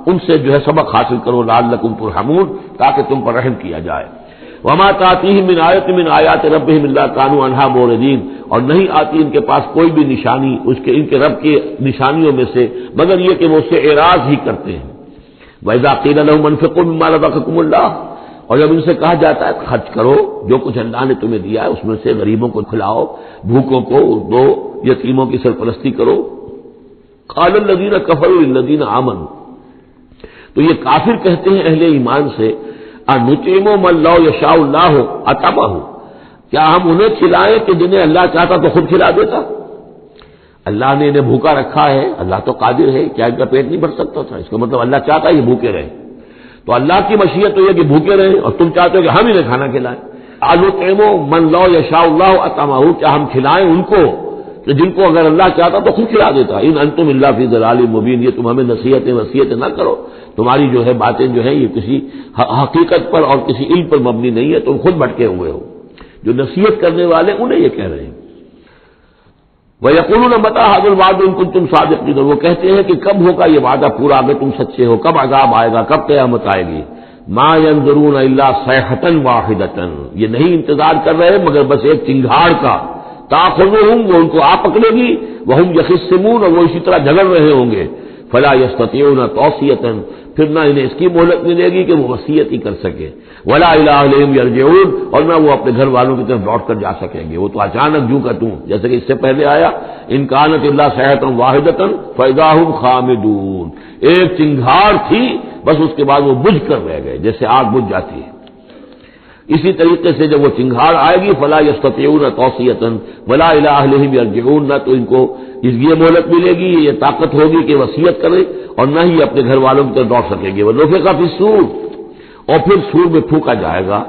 ان سے جو ہے سبق حاصل کرو، لعلکم ترحمون، تاکہ تم پر رحم کیا جائے۔ وما تاتیہم من آیۃ من آیات ربہم الا کانوا عنہا معرضین، اور نہیں آتی ان کے پاس کوئی بھی نشانی ان کے رب کی نشانیوں میں سے مگر یہ کہ وہ اس سے اعراض ہی کرتے ہیں۔ وَإِذَا قِيلَ لَهُمْ أَنفِقُوا مِمَّا رَزَقَكُمُ اللَّهُ، اور جب ان سے کہا جاتا ہے خرچ کرو جو کچھ اللہ نے تمہیں دیا ہے اس میں سے، غریبوں کو کھلاؤ، بھوکوں کو دو، یتیموں کی سرپرستی کرو۔ قَالَ الَّذِينَ كَفَرُوا لِلَّذِينَ آمَنُوا، تو یہ کافر کہتے ہیں اہل ایمان سے، أَنُطْعِمُ مَن لَّوْ يَشَاءُ اللَّهُ أَطْعَمَهُ، کیا ہم انہیں کھلائیں کہ جنہیں اللہ چاہتا تو خود کھلا دیتا؟ اللہ نے انہیں بھوکا رکھا ہے، اللہ تو قادر ہے، کیا ان کا پیٹ نہیں بھر سکتا تھا؟ اس کا مطلب اللہ چاہتا ہے یہ بھوکے رہیں، تو اللہ کی مشیت تو یہ کہ بھوکے رہیں، اور تم چاہتے ہو کہ ہم انہیں کھانا کھلائیں۔ أَنُطْعِمُ مَن لَّوْ يَشَاءُ اللَّهُ أَطْعَمَهُ، کیا ہم کھلائیں ان کو کہ جن کو اگر اللہ چاہتا تو خود کھلا دیتا۔ إِنْ أَنْتُمْ إِلَّا فِي ضَلَالٍ مُّبِينٍ، یہ تم ہمیں وصیتیں نہ کرو، تمہاری جو ہے باتیں جو ہے یہ کسی حقیقت پر اور کسی علم پر مبنی نہیں ہے، تم خود بھٹکے ہوئے ہو۔ جو نصیحت کرنے والے انہیں یہ کہہ رہے ہیں۔ وَيَقُولُونَ مَتَىٰ هَٰذَا الْوَعْدُ إِن كُنتُمْ صَادِقِينَ، وہ کہتے ہیں کہ کب ہوگا یہ وعدہ پورا اگر تم سچے ہو، کب عذاب آئے گا، کب قیامت آئے گی۔ مَا يَنظُرُونَ إِلَّا صَيْحَةً وَاحِدَةً، یہ نہیں انتظار کر رہے مگر بس ایک چنگھاڑ کا، تَأْخُذُهُمْ، وہ ان کو آ پکڑے گی، وَهُمْ يَخِصِّمُونَ، اور وہ اسی طرح جھگڑ رہے ہوں گے، فَلَا يَسْتَطِيعُونَ تَوْصِيَةً، پھر نہ انہیں اس کی مہلت ملے گی کہ وہ وصیت ہی کر سکے، وَلَا إِلَىٰ أَهْلِهِمْ يَرْجِعُونَ، اور نہ وہ اپنے گھر والوں کی طرف لوٹ کر جا سکیں گے، وہ تو اچانک جو کا توں، جیسے کہ اس سے پہلے آیا إِن كَانَتْ إِلَّا صَيْحَةٌ وَاحِدَةٌ فَإِذَا هُمْ خَامِدُونَ، ایک چنگھاڑ تھی بس اس کے بعد وہ بجھ کر رہ گئے جیسے آگ بجھ جاتی ہے۔ اسی طریقے سے جب وہ چنگھاڑ آئے گی فلا یستطیعون توصیۃ ولا الی اہلہم یرجعون، نہ تو ان کو یہ مہلت ملے گی، یہ طاقت ہوگی کہ وصیت کرے، اور نہ ہی اپنے گھر والوں کی طرف لوٹ سکیں گے۔ ونفخ فی الصور، اور پھر سور میں پھونکا جائے گا،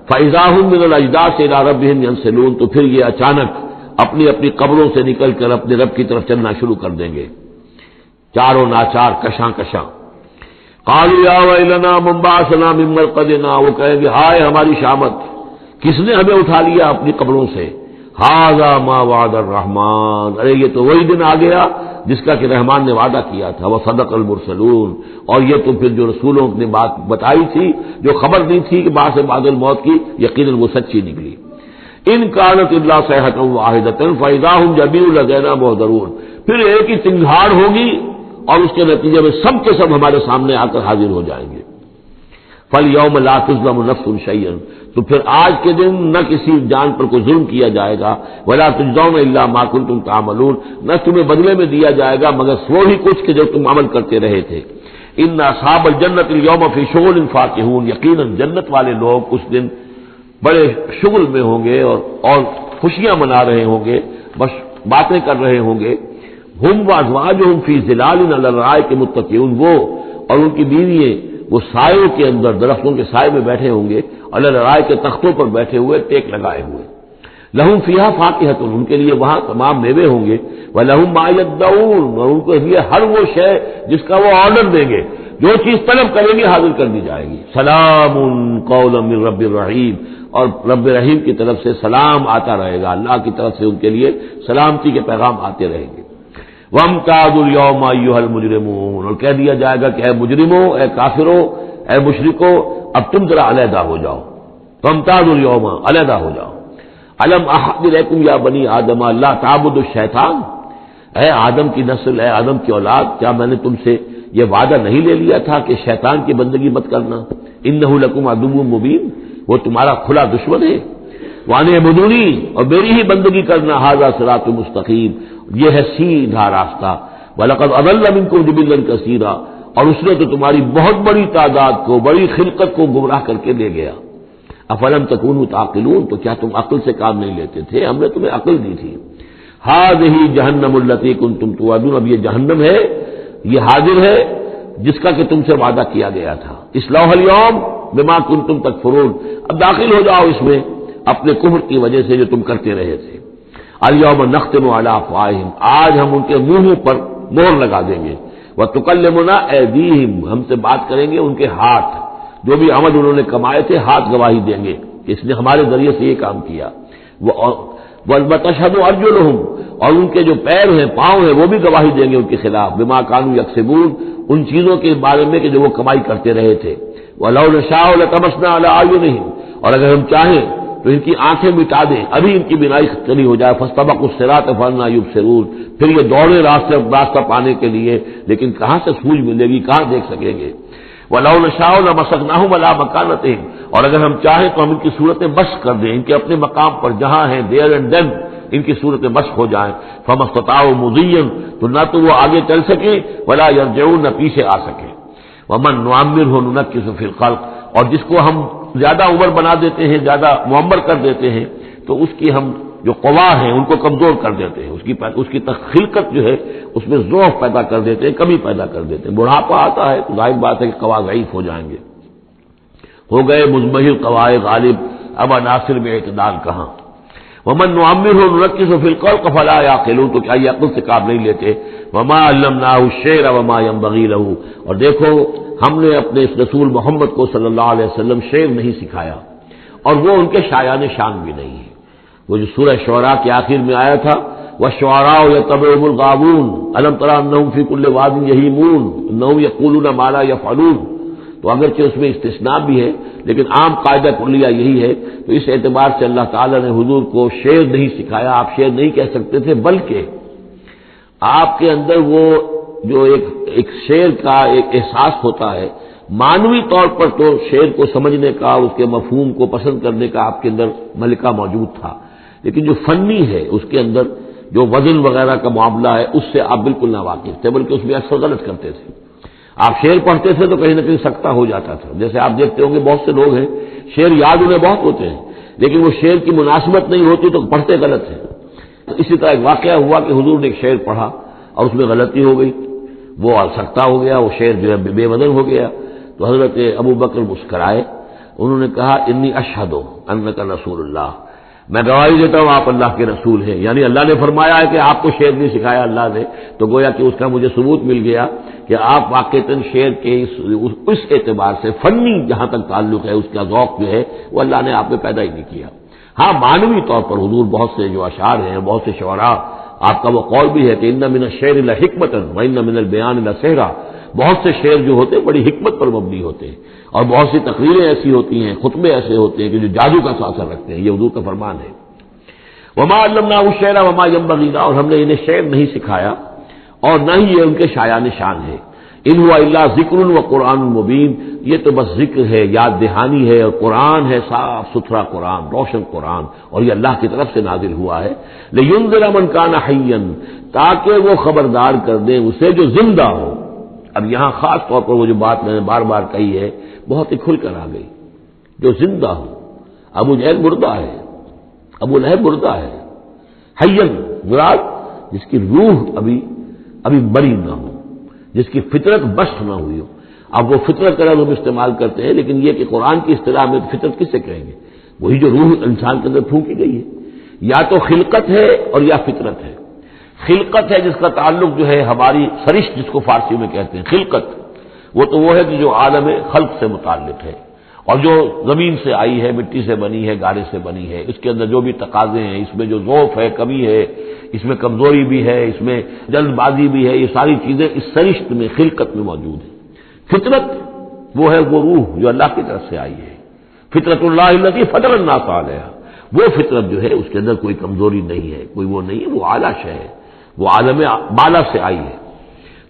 فاذا هم من الاجداث الى ربهم ينسلون، تو پھر یہ اچانک اپنی اپنی قبروں سے نکل کر اپنے رب کی طرف چلنا شروع کر دیں گے، چاروں ناچار کشاں کشاں۔ قالوا یا ویلنا من بعثنا من مرقدنا، وہ کہیں گے ہائے ہماری شامت، کس نے ہمیں اٹھا لیا اپنی قبروں سے۔ ھذا ما وعد الرحمن، ارے یہ تو وہی دن آ گیا جس کا کہ رحمان نے وعدہ کیا تھا، وصدق المرسلون، اور یہ تو پھر جو رسولوں نے بات بتائی تھی، جو خبر دی تھی کہ بعث بعد الموت کی، یقیناً وہ سچی نکلی۔ ان كانت الا صيحة واحدة فاذا هم جميع لدينا محضرون، پھر ایک ہی چنگھاڑ ہوگی اور اس کے نتیجے میں سب کے سب ہمارے سامنے آ کر حاضر ہو جائیں گے۔ فَالْيَوْمَ لَا تُظْلَمُ نَفْسٌ شَيْئًا، تو پھر آج کے دن نہ کسی جان پر کوئی ظلم کیا جائے گا، وَلَا تُجْزَوْنَ إِلَّا مَا كُنتُمْ تَعْمَلُونَ، نہ تمہیں بدلے میں دیا جائے گا مگر وہی کچھ کہ جو تم عمل کرتے رہے تھے۔ إِنَّ أَصْحَابَ الْجَنَّةِ الْيَوْمَ فِي شُغُلٍ فَاكِهُونَ، یقیناً جنت والے لوگ اس دن بڑے شغل میں ہوں گے اور خوشیاں منا رہے ہوں گے، بس باتیں کر رہے ہوں گے۔ ہم وازواجہم فی ظلال علی الارائک متکئون، وہ اور ان کی بیوییں وہ سایوں کے اندر، درختوں کے سائے میں بیٹھے ہوں گے، علی الارائک کے تختوں پر بیٹھے ہوئے، ٹیک لگائے ہوئے۔ لہم فیہا فاکہۃ، ان کے لیے وہاں تمام میوے ہوں گے، ولہم ما یدعون، اور ان کو لیے ہر وہ شے جس کا وہ آرڈر دیں گے، جو چیز طلب کریں گے حاضر کر دی جائے گی۔ سلام قولا من رب الرحیم، اور رب رحیم کی طرف سے سلام آتا رہے گا، اللہ کی طرف سے ان کے لیے سلامتی کے پیغام آتے رہیں گے۔ وَامْتَازُوا الْيَوْمَ أَيُّهَا الْمُجْرِمُونَ، اور کہہ دیا جائے گا کہ اے مجرموں، اے کافروں، اے مشرکوں، اب تم ذرا علیحدہ ہو جاؤ۔ وَامْتَازُوا الْيَوْمَ، علیحدہ ہو جاؤ۔ الم احد الیکم یا بنی آدم لا تعبدوا الشیطان، اے آدم کی نسل، اے آدم کی اولاد، کیا میں نے تم سے یہ وعدہ نہیں لے لیا تھا کہ شیطان کی بندگی مت کرنا؟ انہ لکم عدو مبین، وہ تمہارا کھلا دشمن ہے۔ وان اعبدونی، اور میری ہی بندگی کرنا، ھذا صراط مستقیم، یہ ہے سیدھا راستہ۔ وَلَقَدْ أَضَلَّ مِنكُمْ جِبِلًّا كَثِيرًا، اور اس نے تو تمہاری بہت بڑی تعداد کو، بڑی خلقت کو گمراہ کر کے لے گیا۔ افلم تکونوا تعقلون، تو کیا تم عقل سے کام نہیں لیتے تھے؟ ہم نے تمہیں عقل دی تھی۔ ھذِہ جہنم التی کنتم توعدون، اب یہ جہنم ہے، یہ حاضر ہے جس کا کہ تم سے وعدہ کیا گیا تھا۔ اصلوها اليوم بما کنتم تکفرون، اب داخل ہو جاؤ اس میں اپنے کفر کی وجہ سے جو تم کرتے رہے تھے۔ الیوم نختم علی افواہہم، آج ہم ان کے منہوں پر مہر لگا دیں گے۔ وتکلمنا ایدیہم، ہم سے بات کریں گے ان کے ہاتھ، جو بھی عمل انہوں نے کمائے تھے ہاتھ گواہی دیں گے کہ اس نے ہمارے ذریعے سے یہ کام کیا۔ وتشہد ارجلہم، اور ان کے جو پیر ہیں، پاؤں ہیں، وہ بھی گواہی دیں گے ان کے خلاف، بما کانوا یکسبون، ان چیزوں کے بارے میں کہ جو وہ کمائی کرتے رہے تھے۔ وَلَوْ نَشَاءُ لَطَمَسْنَا عَلَىٰ أَعْيُنِهِمْ، اور اگر ہم چاہیں تو ان کی آنکھیں مٹا دیں، ابھی ان کی بینائی چلی ہو جائے۔ فَاسْتَبَقُوا الصِّرَاطَ فَأَنَّىٰ يُبْصِرُونَ، پھر یہ دوڑے راستہ پانے کے لیے، لیکن کہاں سے سوجھ ملے گی، کہاں دیکھ سکیں گے۔ وَلَوْ نَشَاءُ لَمَسَخْنَاهُمْ عَلَىٰ مَكَانَتِهِمْ، اور اگر ہم چاہیں تو ہم ان کی صورتیں مشق کر دیں، ان کے اپنے مقام پر جہاں ہیں، دیر اینڈ دین ان کی صورتیں مشق ہو جائیں۔ فَمَا اسْتَطَاعُوا مُضِيًّا، تو نہ تو وہ آگے چل سکیں، وَلَا يَرْجِعُونَ، نہ پیچھے آ سکیں۔ وَمَن نُعَمِّرْهُ نُنَكِّسُ فِي الْخَلْقِ، اور جس کو ہم زیادہ عمر بنا دیتے ہیں، زیادہ معمر کر دیتے ہیں، تو اس کی ہم جو قوا ہیں ان کو کمزور کر دیتے ہیں، اس کی خلقت جو ہے اس میں ضعف پیدا کر دیتے ہیں، کمی پیدا کر دیتے ہیں۔ بڑھاپا آتا ہے تو ظاہر بات ہے کہ قوا ضعیف ہو جائیں گے، ہو گئے مزمحل قوائے غالب، اب عناصر میں اعتدال کہاں۔ ومن نعمرہ ننکسہ فی الخلق فلا یعقلون، تو کیا یہ عقل سے کام نہیں لیتے۔ وما علمناہ الشعر وما ينبغی لہ، اور دیکھو ہم نے اپنے اس رسول محمد کو صلی اللہ علیہ وسلم شعر نہیں سکھایا، اور وہ ان کے شایان شان بھی نہیں ہے۔ وہ جو سورہ شعراء کے آخر میں آیا تھا، والشعراء یتبعهم الغاوون الم تر انہم فی کل واد یہیمون انہم یقولون ما لا یفعلون، تو اگرچہ اس میں استثناء بھی ہے لیکن عام قاعدہ کلیہ یہی ہے۔ تو اس اعتبار سے اللہ تعالیٰ نے حضور کو شعر نہیں سکھایا، آپ شعر نہیں کہہ سکتے تھے، بلکہ آپ کے اندر وہ جو ایک شعر کا ایک احساس ہوتا ہے، معنوی طور پر تو شعر کو سمجھنے کا، اس کے مفہوم کو پسند کرنے کا آپ کے اندر ملکہ موجود تھا، لیکن جو فنی ہے اس کے اندر جو وزن وغیرہ کا معاملہ ہے اس سے آپ بالکل نہ واقف تھے، بلکہ اس میں اکثر غلط کرتے تھے۔ آپ شعر پڑھتے تھے تو کہیں نہ کہیں سکتہ ہو جاتا تھا، جیسے آپ دیکھتے ہوں گے بہت سے لوگ ہیں شعر یاد انہیں بہت ہوتے ہیں، لیکن وہ شعر کی مناسبت نہیں ہوتی تو پڑھتے غلط ہیں۔ تو اسی طرح ایک واقعہ ہوا کہ حضور نے ایک شعر پڑھا اور اس میں غلطی ہو گئی، وہ سکتہ ہو گیا، وہ شعر جو ہے بے وزن ہو گیا۔ تو حضرت ابوبکر مسکرائے، انہوں نے کہا انی اشہد انک رسول اللہ، میں گواہی دیتا ہوں آپ اللہ کے رسول ہیں، یعنی اللہ نے فرمایا ہے کہ آپ کو شعر نہیں سکھایا اللہ نے، تو گویا کہ اس کا مجھے ثبوت مل گیا کہ آپ واقعتاً شعر کے اس اعتبار سے فنی جہاں تک تعلق ہے، اس کا ذوق جو ہے وہ اللہ نے آپ میں پیدا ہی نہیں کیا۔ ہاں معنوی طور پر حضور بہت سے جو اشعار ہیں، بہت سے شعراء، آپ کا وہ قول بھی ہے کہ ان من الشعر لحکمۃ وان من البیان لسحرا، بہت سے شعر جو ہوتے ہیں بڑی حکمت پر مبنی ہوتے ہیں، اور بہت سی تقریریں ایسی ہوتی ہیں، خطبے ایسے ہوتے ہیں کہ جو جادو کا اثر رکھتے ہیں، یہ حضور کا فرمان ہے۔ وما علمناہ الشعر وما ينبغی لہ، اور ہم نے انہیں شعر نہیں سکھایا اور نہ ہی یہ ان کے شایان شان ہے۔ ان هو الا ذکر و قرآن مبین، یہ تو بس ذکر ہے، یاد دہانی ہے، اور قرآن ہے، صاف ستھرا قرآن، روشن قرآن، اور یہ اللہ کی طرف سے نازل ہوا ہے۔ لینذر من کان حیا، تاکہ وہ خبردار کر دیں اسے جو زندہ ہو۔ اب یہاں خاص طور پر وہ جو بات میں نے بار بار کہی ہے بہت ہی کھل کر آ گئی، جو زندہ ہو۔ ابو جہل مردہ ہے، ابو لہب مردہ ہے، حیا مراد جس کی روح ابھی بری نہ ہو، جس کی فطرت بشت نہ ہوئی ہو۔ اب وہ فطرت کا لفظ ہم استعمال کرتے ہیں، لیکن یہ کہ قرآن کی اصطلاح میں فطرت کس سے کہیں گے؟ وہی جو روح انسان کے اندر پھونکی گئی ہے، یا تو خلقت ہے اور یا فطرت ہے۔ خلقت ہے جس کا تعلق جو ہے ہماری سرشت جس کو فارسی میں کہتے ہیں خلقت، وہ تو وہ ہے کہ جو عالم خلق سے متعلق ہے، اور جو زمین سے آئی ہے، مٹی سے بنی ہے، گارے سے بنی ہے، اس کے اندر جو بھی تقاضے ہیں، اس میں جو ضعف ہے، کمی ہے، اس میں کمزوری بھی ہے، اس میں جلد بازی بھی ہے، یہ ساری چیزیں اس سرشت میں خلقت میں موجود ہیں۔ فطرت وہ ہے وہ روح جو اللہ کی طرف سے آئی ہے، فطرت اللہ التی فطر الناس علیہا، وہ فطرت جو ہے اس کے اندر کوئی کمزوری نہیں ہے، کوئی وہ نہیں ہے، وہ اعلیٰ شے ہے، وہ عالم بالا سے آئی ہے۔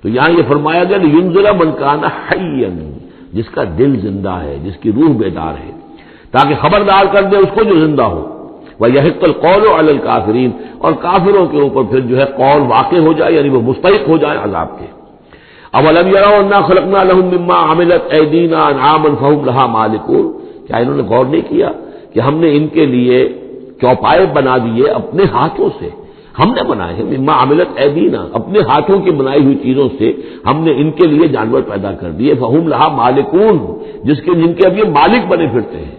تو یہاں یہ فرمایا گیا لینذر من کان حیا، جس کا دل زندہ ہے، جس کی روح بیدار ہے، تاکہ خبردار کر دے اس کو جو زندہ ہو، وَيَحِقَّ الْقَوْلُ عَلَى الْكَافِرِينَ، اور کافروں کے اوپر پھر جو ہے قول واقع ہو جائے، یعنی وہ مستحق ہو جائے عذاب کے۔ اَوَلَمْ يَرَوْا أَنَّا خَلَقْنَا لَهُم مِّمَّا عَمِلَتْ أَيْدِينَا أَنْعَامًا فَهُمْ لَهَا مَالِكُونَ، کیا انہوں نے غور نہیں کیا کہ ہم نے ان کے لیے چوپائے بنا دیے اپنے ہاتھوں سے، ہم نے بنائے ہیں، مما عملت ایدینا، اپنے ہاتھوں کی بنائی ہوئی چیزوں سے ہم نے ان کے لیے جانور پیدا کر دیے، فہم لہا مالکون، جن کے اب یہ مالک بنے پھرتے ہیں۔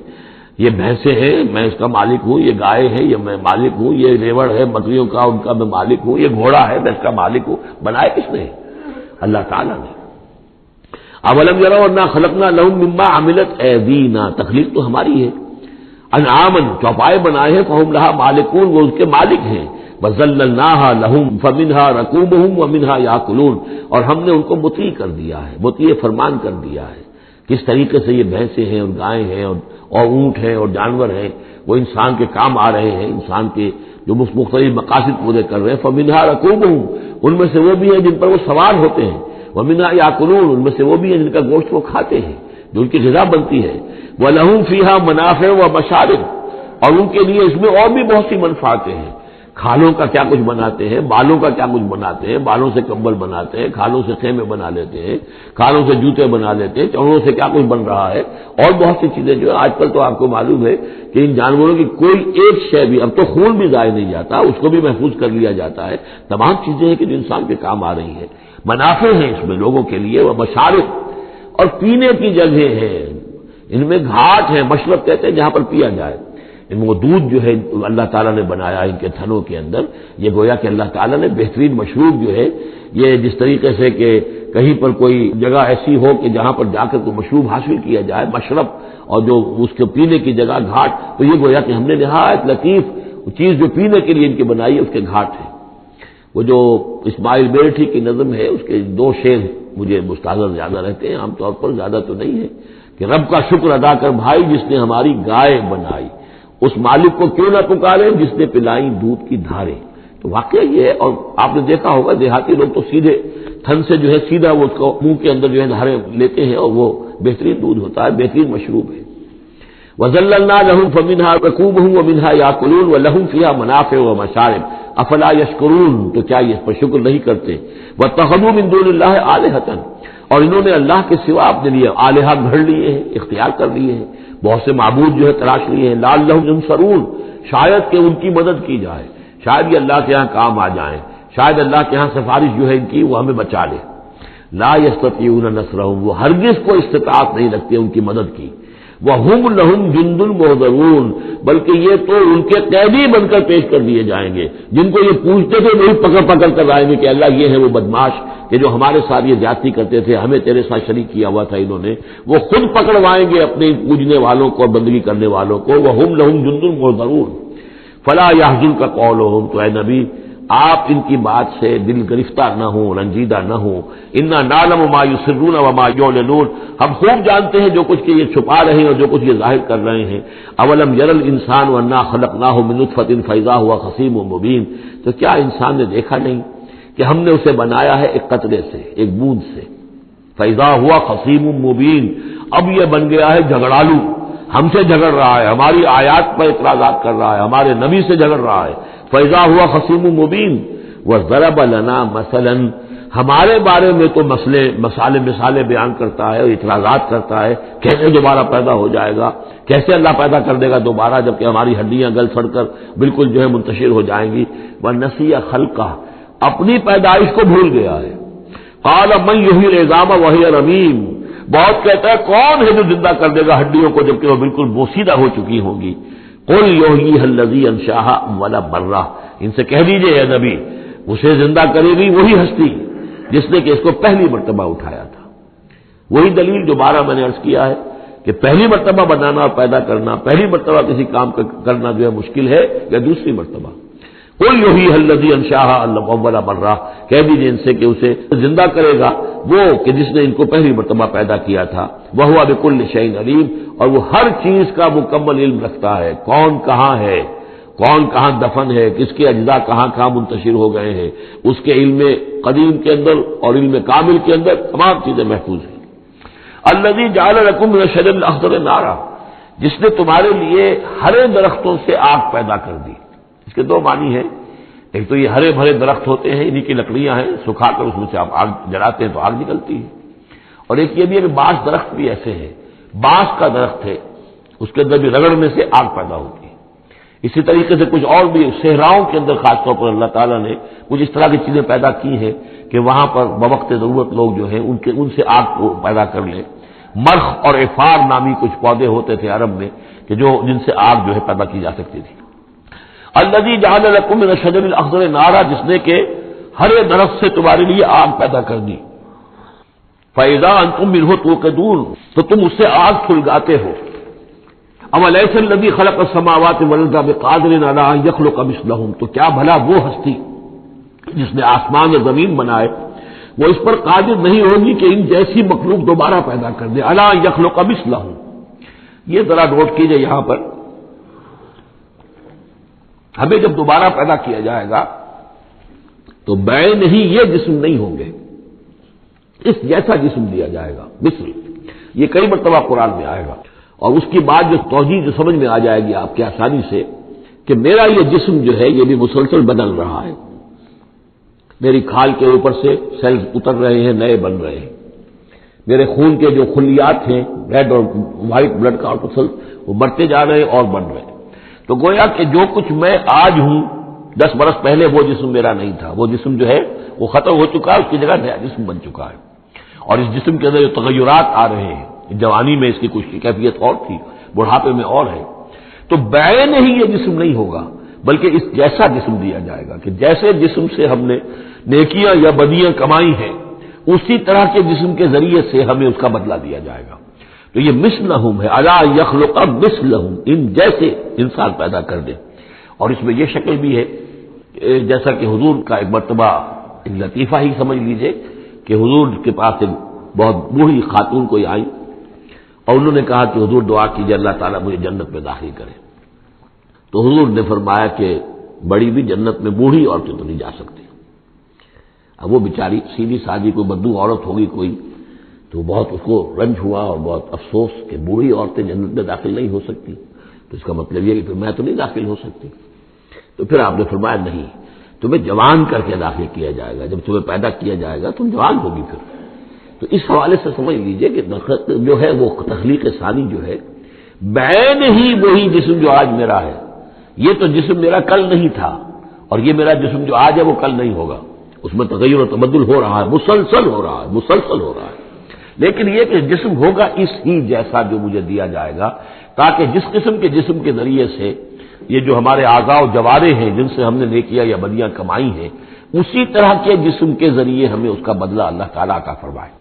یہ بھینسیں ہیں، میں اس کا مالک ہوں، یہ گائے ہے، یہ میں مالک ہوں، یہ ریوڑ ہے بکریوں کا، ان کا میں مالک ہوں، یہ گھوڑا ہے، میں اس کا مالک ہوں۔ بنائے کس نے؟ اللہ تعالیٰ نے۔ اولم یروا انا خلقنا لهم مما عملت ایدینا، تخلیق تو ہماری ہے، انعامن، چوپائے بنائے ہیں، فہم لہا مالکون، وہ اس کے مالک ہیں، وذللناها لهم فمنها ركوبهم ومنها ياكلون، اور ہم نے ان کو مطیع کر دیا ہے، مطیع فرمان کر دیا ہے۔ کس طریقے سے یہ بھینسیں ہیں اور گائیں ہیں اور اونٹ ہیں اور جانور ہیں، وہ انسان کے کام آ رہے ہیں، انسان کے جو مختلف مقاصد پورے کر رہے ہیں۔ فمنها ركوبهم، ان میں سے وہ بھی ہیں جن پر وہ سوار ہوتے ہیں، ومنها ياكلون، ان میں سے وہ بھی ہیں جن کا گوشت وہ کھاتے ہیں، جو ان کی غذا بنتی ہے۔ وَلَهُمْ فِيهَا مَنَافِعُ وَمَشَارِبُ، اور ان کے لیے اس میں اور بھی بہت سی منفعتیں ہیں، کھالوں کا کیا کچھ بناتے ہیں، بالوں کا کیا کچھ بناتے ہیں، بالوں سے کمبل بناتے ہیں، کھالوں سے خیمے بنا لیتے ہیں، کھالوں سے جوتے بنا لیتے ہیں، چڑوں سے کیا کچھ بن رہا ہے، اور بہت سی چیزیں جو ہے آج کل تو آپ کو معلوم ہے کہ ان جانوروں کی کوئی ایک شے بھی، اب تو خون بھی ضائع نہیں جاتا، اس کو بھی محفوظ کر لیا جاتا ہے، تمام چیزیں ہیں کہ جو انسان کے کام آ رہی ہیں، منافع ہیں اس میں لوگوں کے لیے، وہ مشارب، اور پینے کی جگہ ہیں، ان میں گھاٹ ہیں، مشرب کہتے ہیں جہاں پر پیا جائے، ان وہ دودھ جو ہے اللہ تعالیٰ نے بنایا ان کے تھنوں کے اندر، یہ گویا کہ اللہ تعالیٰ نے بہترین مشروب جو ہے، یہ جس طریقے سے کہ کہیں پر کوئی جگہ ایسی ہو کہ جہاں پر جا کر کوئی مشروب حاصل کیا جائے، مشرب، اور جو اس کے پینے کی جگہ گھاٹ، تو یہ گویا کہ ہم نے نہایت لطیف چیز جو پینے کے لیے ان کی بنائی ہے، اس کے گھاٹ ہے۔ وہ جو اسماعیل بیرٹھی کی نظم ہے، اس کے دو شعر مجھے مستحضر زیادہ رہتے ہیں، عام طور پر زیادہ تو نہیں ہے، کہ رب کا شکر ادا کر بھائی جس نے ہماری گائے بنائی، اس مالک کو کیوں نہ پکارے جس نے پلائی دودھ کی دھاریں۔ تو واقعہ یہ ہے، اور آپ نے دیکھا ہوگا دیہاتی لوگ تو سیدھے تھن سے جو ہے سیدھا وہ اس کو منہ کے اندر جو ہے دھاریں لیتے ہیں، اور وہ بہترین دودھ ہوتا ہے، بہترین مشروب ہے۔ وَذَلَّلْنَا لَهُمْ فَمِنْهَا رَكُوبُهُمْ وَمِنْهَا يَأْكُلُونَ وَلَهُمْ فِيهَا مَنَافِعُ وَمَشَارِبُ أَفَلَا يَشْكُرُونَ، تو کیا یہ اس پر شکر نہیں کرتے؟ وَاتَّخَذُوا مِن دُونِ اللَّهِ آلِهَةً، اور انہوں نے اللہ کے سوا اپنے لیے آلہہ گھڑ لیے ہیں، اختیار کر لیے ہیں، بہت سے معبود جو ہے تلاش لیے ہیں، لعلہم ینصرون، شاید کہ ان کی مدد کی جائے، شاید یہ اللہ کے ہاں کام آ جائیں، شاید اللہ کے ہاں سفارش جو ہے ان کی وہ ہمیں بچا لے۔ لا یستطیعون نصرہم، وہ ہرگز کوئی استطاعت نہیں رکھتے ان کی مدد کی۔ وَهُمْ لَهُمْ جُنْدٌ مُحْضَرُونَ، بلکہ یہ تو ان کے قیدی بن کر پیش کر دیے جائیں گے، جن کو یہ پوچھتے تھے وہی پکڑ پکڑ کر آئیں گے کہ اللہ یہ ہے وہ بدماش کہ جو ہمارے ساتھ یہ زیادتی کرتے تھے، ہمیں تیرے ساتھ شریک کیا ہوا تھا انہوں نے، وہ خود پکڑوائیں گے اپنے پوجنے والوں کو اور بندگی کرنے والوں کو۔ وَهُمْ لَهُمْ جُنْدٌ مُحْضَرُونَ فَلَا يَحْزُنْكَ قَوْلُهُمْ، تو اے نبی آپ ان کی بات سے دل گرفتار نہ ہوں، رنجیدہ نہ ہوں۔ اِنَّا نَعْلَمُ مَا يُسِرُّونَ وَمَا يُعْلِنُونَ، ہم خوب جانتے ہیں جو کچھ کہ یہ چھپا رہے ہیں اور جو کچھ یہ ظاہر کر رہے ہیں۔ اَوَلَمْ يَرَ الْإِنسَانُ أَنَّا خَلَقْنَاهُ مِن نُطْفَةٍ فَإِذَا هُوَ خَصِيمٌ مُبِينٌ، تو کیا انسان نے دیکھا نہیں کہ ہم نے اسے بنایا ہے ایک قطرے سے، ایک بوند سے، فَإِذَا هُوَ خَصِيمٌ مُبِينٌ، اب یہ بن گیا ہے جھگڑالو، ہم سے جھگڑ رہا ہے، ہماری آیات پر اعتراضات کر رہا ہے، ہمارے نبی سے جھگڑ رہا ہے۔ فَإِذَا هُوَ خَصِيمٌ مُبِينٌ وَضَرَبَ لَنَا مَثَلًا، ہمارے بارے میں تو مثالیں بیان کرتا ہے اور اعتراضات کرتا ہے، کیسے دوبارہ پیدا ہو جائے گا، کیسے اللہ پیدا کر دے گا دوبارہ جبکہ ہماری ہڈیاں گل سڑ کر بالکل جو ہے منتشر ہو جائیں گی۔ وَنَسِيَ خَلْقَهُ، اپنی پیدائش کو بھول گیا ہے۔ قَالَ مَن يُحْيِي الْعِظَامَ وَهِيَ رَمِيمٌ، بہت کہتا ہے کون ہے جو زندہ کر دے گا ہڈیوں کو جبکہ وہ بالکل بوسیدہ ہو چکی ہوں گی۔ قُلْ يُحْيِيهَا الَّذِي أَنشَأَهَا أَوَّلَ مَرَّةٍ، ان سے کہہ دیجئے اے نبی اسے زندہ کرے گی وہی ہستی جس نے کہ اس کو پہلی مرتبہ اٹھایا تھا۔ وہی دلیل جو بارہ میں نے عرض کیا ہے کہ پہلی مرتبہ بنانا اور پیدا کرنا، پہلی مرتبہ کسی کام کرنا جو ہے مشکل ہے، یا دوسری مرتبہ۔ قُلْ يُحْيِيهَا الَّذِي أَنشَأَهَا أَوَّلَ مَرَّةٍ، کہہ دیجئے ان سے کہ اسے زندہ کرے گا وہ کہ جس نے ان کو پہلی مرتبہ پیدا کیا تھا۔ وَهُوَ بِكُلِّ شَيْءٍ عَلِيمٌ، اور وہ ہر چیز کا مکمل علم رکھتا ہے، کون کہاں ہے، کون کہاں دفن ہے، کس کے اجزاء کہاں کہاں منتشر ہو گئے ہیں، اس کے علم قدیم کے اندر اور علم کامل کے اندر تمام چیزیں محفوظ ہیں۔ الذی جعل لکم من الشجر الاخضر نارا، جس نے تمہارے لیے ہرے درختوں سے آگ پیدا کر دی۔ اس کے دو معنی ہیں، ایک تو یہ ہرے بھرے درخت ہوتے ہیں، انہی کی لکڑیاں ہیں، سکھا کر اس میں سے آپ آگ جلاتے ہیں تو آگ نکلتی ہے، اور ایک یہ بھی ہے کہ بعض درخت بھی ایسے ہیں، بانس کا درخت ہے، اس کے اندر بھی رگڑنے سے آگ پیدا ہوتی ہے۔ اسی طریقے سے کچھ اور بھی صحراؤں کے اندر خاص طور پر اللہ تعالیٰ نے کچھ اس طرح کی چیزیں پیدا کی ہیں کہ وہاں پر بوقت ضرورت لوگ جو ہیں ان سے آگ کو پیدا کر لیں۔ مرخ اور عفار نامی کچھ پودے ہوتے تھے عرب میں کہ جن سے آگ جو ہے پیدا کی جا سکتی تھی۔ الذی جعل لکم من الشجر الاخضر نارا، جس نے کہ ہرے درخت سے تمہارے لیے آگ پیدا کر دی۔ فاذا انتم منہ توقدون، تو تم اس سے آگ سلگاتے ہو۔ اولیس الذی خلق السماوات والارض بقادر علی ان یخلق مثلہم، تو کیا بھلا وہ ہستی جس نے آسمان اور زمین بنائے وہ اس پر قادر نہیں ہوگی کہ ان جیسی مخلوق دوبارہ پیدا کر دے، الا یخلق مثلہم۔ یہ ذرا نوٹ کیجئے یہاں پر، ہمیں جب دوبارہ پیدا کیا جائے گا تو بین ہی یہ جسم نہیں ہوں گے، اس جیسا جسم دیا جائے گا، مثل، یہ کئی مرتبہ قرآن میں آئے گا، اور اس کی بات جو توجیہ جو سمجھ میں آ جائے گی آپ کے آسانی سے کہ میرا یہ جسم جو ہے یہ بھی مسلسل بدل رہا ہے، میری کھال کے اوپر سے سیلز اتر رہے ہیں، نئے بن رہے ہیں، میرے خون کے جو خلیات ہیں ریڈ اور وائٹ بلڈ کارپسل وہ بڑھتے جا رہے ہیں اور بن رہے ہیں۔ تو گویا کہ جو کچھ میں آج ہوں 10 برس پہلے وہ جسم میرا نہیں تھا، وہ جسم جو ہے وہ ختم ہو چکا ہے، اس کی جگہ نیا جسم بن چکا ہے، اور اس جسم کے اندر جو تغیرات آ رہے ہیں، جوانی میں اس کی کچھ کیفیت اور تھی، بڑھاپے میں اور ہے، تو بعین ہی یہ جسم نہیں ہوگا بلکہ اس جیسا جسم دیا جائے گا کہ جیسے جسم سے ہم نے نیکیاں یا بدیاں کمائی ہیں اسی طرح کے جسم کے ذریعے سے ہمیں اس کا بدلہ دیا جائے گا۔ تو یہ مثلہم ہے، الا یخلق مثلہم، ان جیسے انسان پیدا کر دے۔ اور اس میں یہ شکل بھی ہے جیسا کہ حضور کا ایک مرتبہ ایک لطیفہ ہی سمجھ لیجئے کہ حضور کے پاس ایک بہت بوڑھی خاتون کوئی آئی اور انہوں نے کہا کہ حضور دعا کیجئے اللہ تعالیٰ مجھے جنت میں داخل کرے۔ تو حضور نے فرمایا کہ بڑی بھی جنت میں بوڑھی عورتیں تو نہیں جا سکتی۔ اب وہ بیچاری سیدھی سادی کوئی بدو عورت ہوگی کوئی، تو بہت اس کو رنج ہوا اور بہت افسوس کہ بوڑھی عورتیں جنت میں داخل نہیں ہو سکتی، تو اس کا مطلب یہ کہ پھر میں تو نہیں داخل ہو سکتی۔ تو پھر آپ نے فرمایا نہیں، تمہیں جوان کر کے داخل کیا جائے گا، جب تمہیں پیدا کیا جائے گا تم جوان ہوگی پھر۔ تو اس حوالے سے سمجھ لیجئے کہ جو ہے وہ تخلیق ثانی جو ہے بعین ہی وہی جسم جو آج میرا ہے، یہ تو جسم میرا کل نہیں تھا، اور یہ میرا جسم جو آج ہے وہ کل نہیں ہوگا، اس میں تغیر و تبدل ہو رہا ہے، مسلسل ہو رہا ہے، مسلسل ہو رہا ہے۔ لیکن یہ کہ جسم ہوگا اس ہی جیسا جو مجھے دیا جائے گا، تاکہ جس قسم کے جسم کے ذریعے سے یہ جو ہمارے اعضاء و جوارے ہیں جن سے ہم نے نیکیاں یا بدیاں کمائی ہیں، اسی طرح کے جسم کے ذریعے ہمیں اس کا بدلہ اللہ تعالیٰ عطا فرمائے۔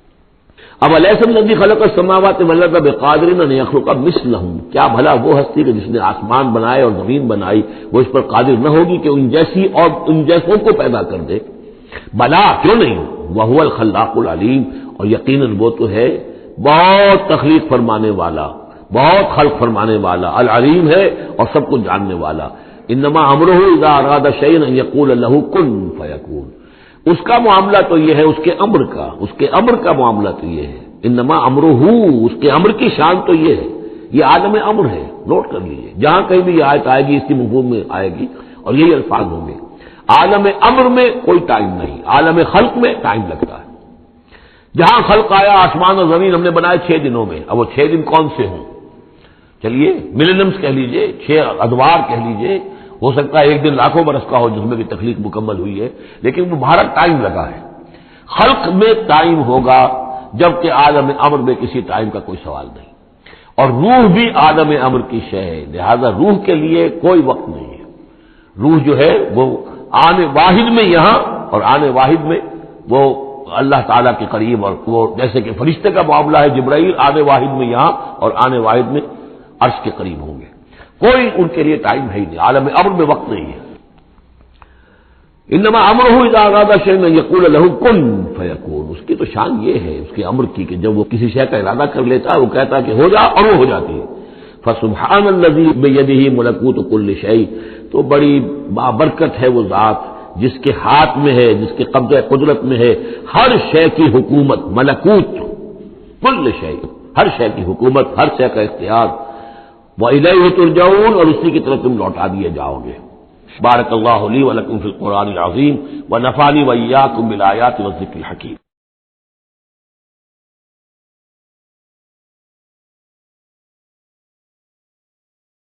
اب الیس الذی خلق السماوات والارض بقادر ان یخلق مثلہم، کیا بھلا وہ ہستی کہ جس نے آسمان بنائے اور زمین بنائی وہ اس پر قادر نہ ہوگی کہ ان جیسی اور ان جیسوں کو پیدا کر دے؟ بلا، کیوں نہیں، وہو الخلاق العلیم، اور یقیناً وہ تو ہے بہت تخلیق فرمانے والا، بہت خلق فرمانے والا، العلیم ہے اور سب کچھ جاننے والا۔ انما امرہ اذا اراد شیئا ان یقول له کن فیکون، اس کا معاملہ تو یہ ہے، اس کے امر کا معاملہ تو یہ ہے، انما امرہ، اس کے امر کی شان تو یہ ہے، یہ عالم امر ہے، نوٹ کر لیجئے، جہاں کہیں بھی یہ آیت آئے گی اس کی مفہوم میں آئے گی اور یہی الفاظ ہوں گے۔ عالم امر میں کوئی ٹائم نہیں، عالم خلق میں ٹائم لگتا ہے۔ جہاں خلق آیا آسمان اور زمین ہم نے بنائے 6 دنوں میں، اب وہ 6 دن کون سے ہوں؟ چلیے ملینمز کہہ لیجئے، 6 ادوار کہہ لیجئے، ہو سکتا ہے ایک دن لاکھوں برس کا ہو جس میں بھی تخلیق مکمل ہوئی ہے، لیکن وہ بھارت ٹائم لگا ہے۔ خلق میں ٹائم ہوگا جبکہ عالم امر میں کسی ٹائم کا کوئی سوال نہیں، اور روح بھی عالم امر کی شے ہے، لہذا روح کے لیے کوئی وقت نہیں ہے۔ روح جو ہے وہ آنے واحد میں یہاں اور آنے واحد میں وہ اللہ تعالیٰ کے قریب، اور وہ جیسے کہ فرشتے کا معاملہ ہے، جبرائیل آنے واحد میں یہاں اور آنے واحد میں عرش کے قریب ہوں گے، کوئی ان کے لیے ٹائم ہے ہی نہیں، عالم امر میں وقت نہیں ہے۔ انما امرہ اذا اراد شیئا ان یقول له کن فیکون، اس کی تو شان یہ ہے اس کے امر کی کہ جب وہ کسی شے کا ارادہ کر لیتا ہے وہ کہتا ہے کہ ہو جا، اور وہ ہو جاتی ہے۔ فسبحان الذی بیدہ ملکوت کل شیء، تو بڑی بابرکت ہے وہ ذات جس کے ہاتھ میں ہے، جس کے قبضہ قدرت میں ہے ہر شے کی حکومت، ملکوت کل شیء، ہر شے کی حکومت، ہر شے کا اختیار، وَإِلَيْهِ تُرْجَعُونَ، اور اسی کی طرف تم لوٹا دیے جاؤ گے۔ بارک اللہ لی ولکم فی القرآن العظیم ونفعنی وإیاکم بالآیات والذکر الحکیم۔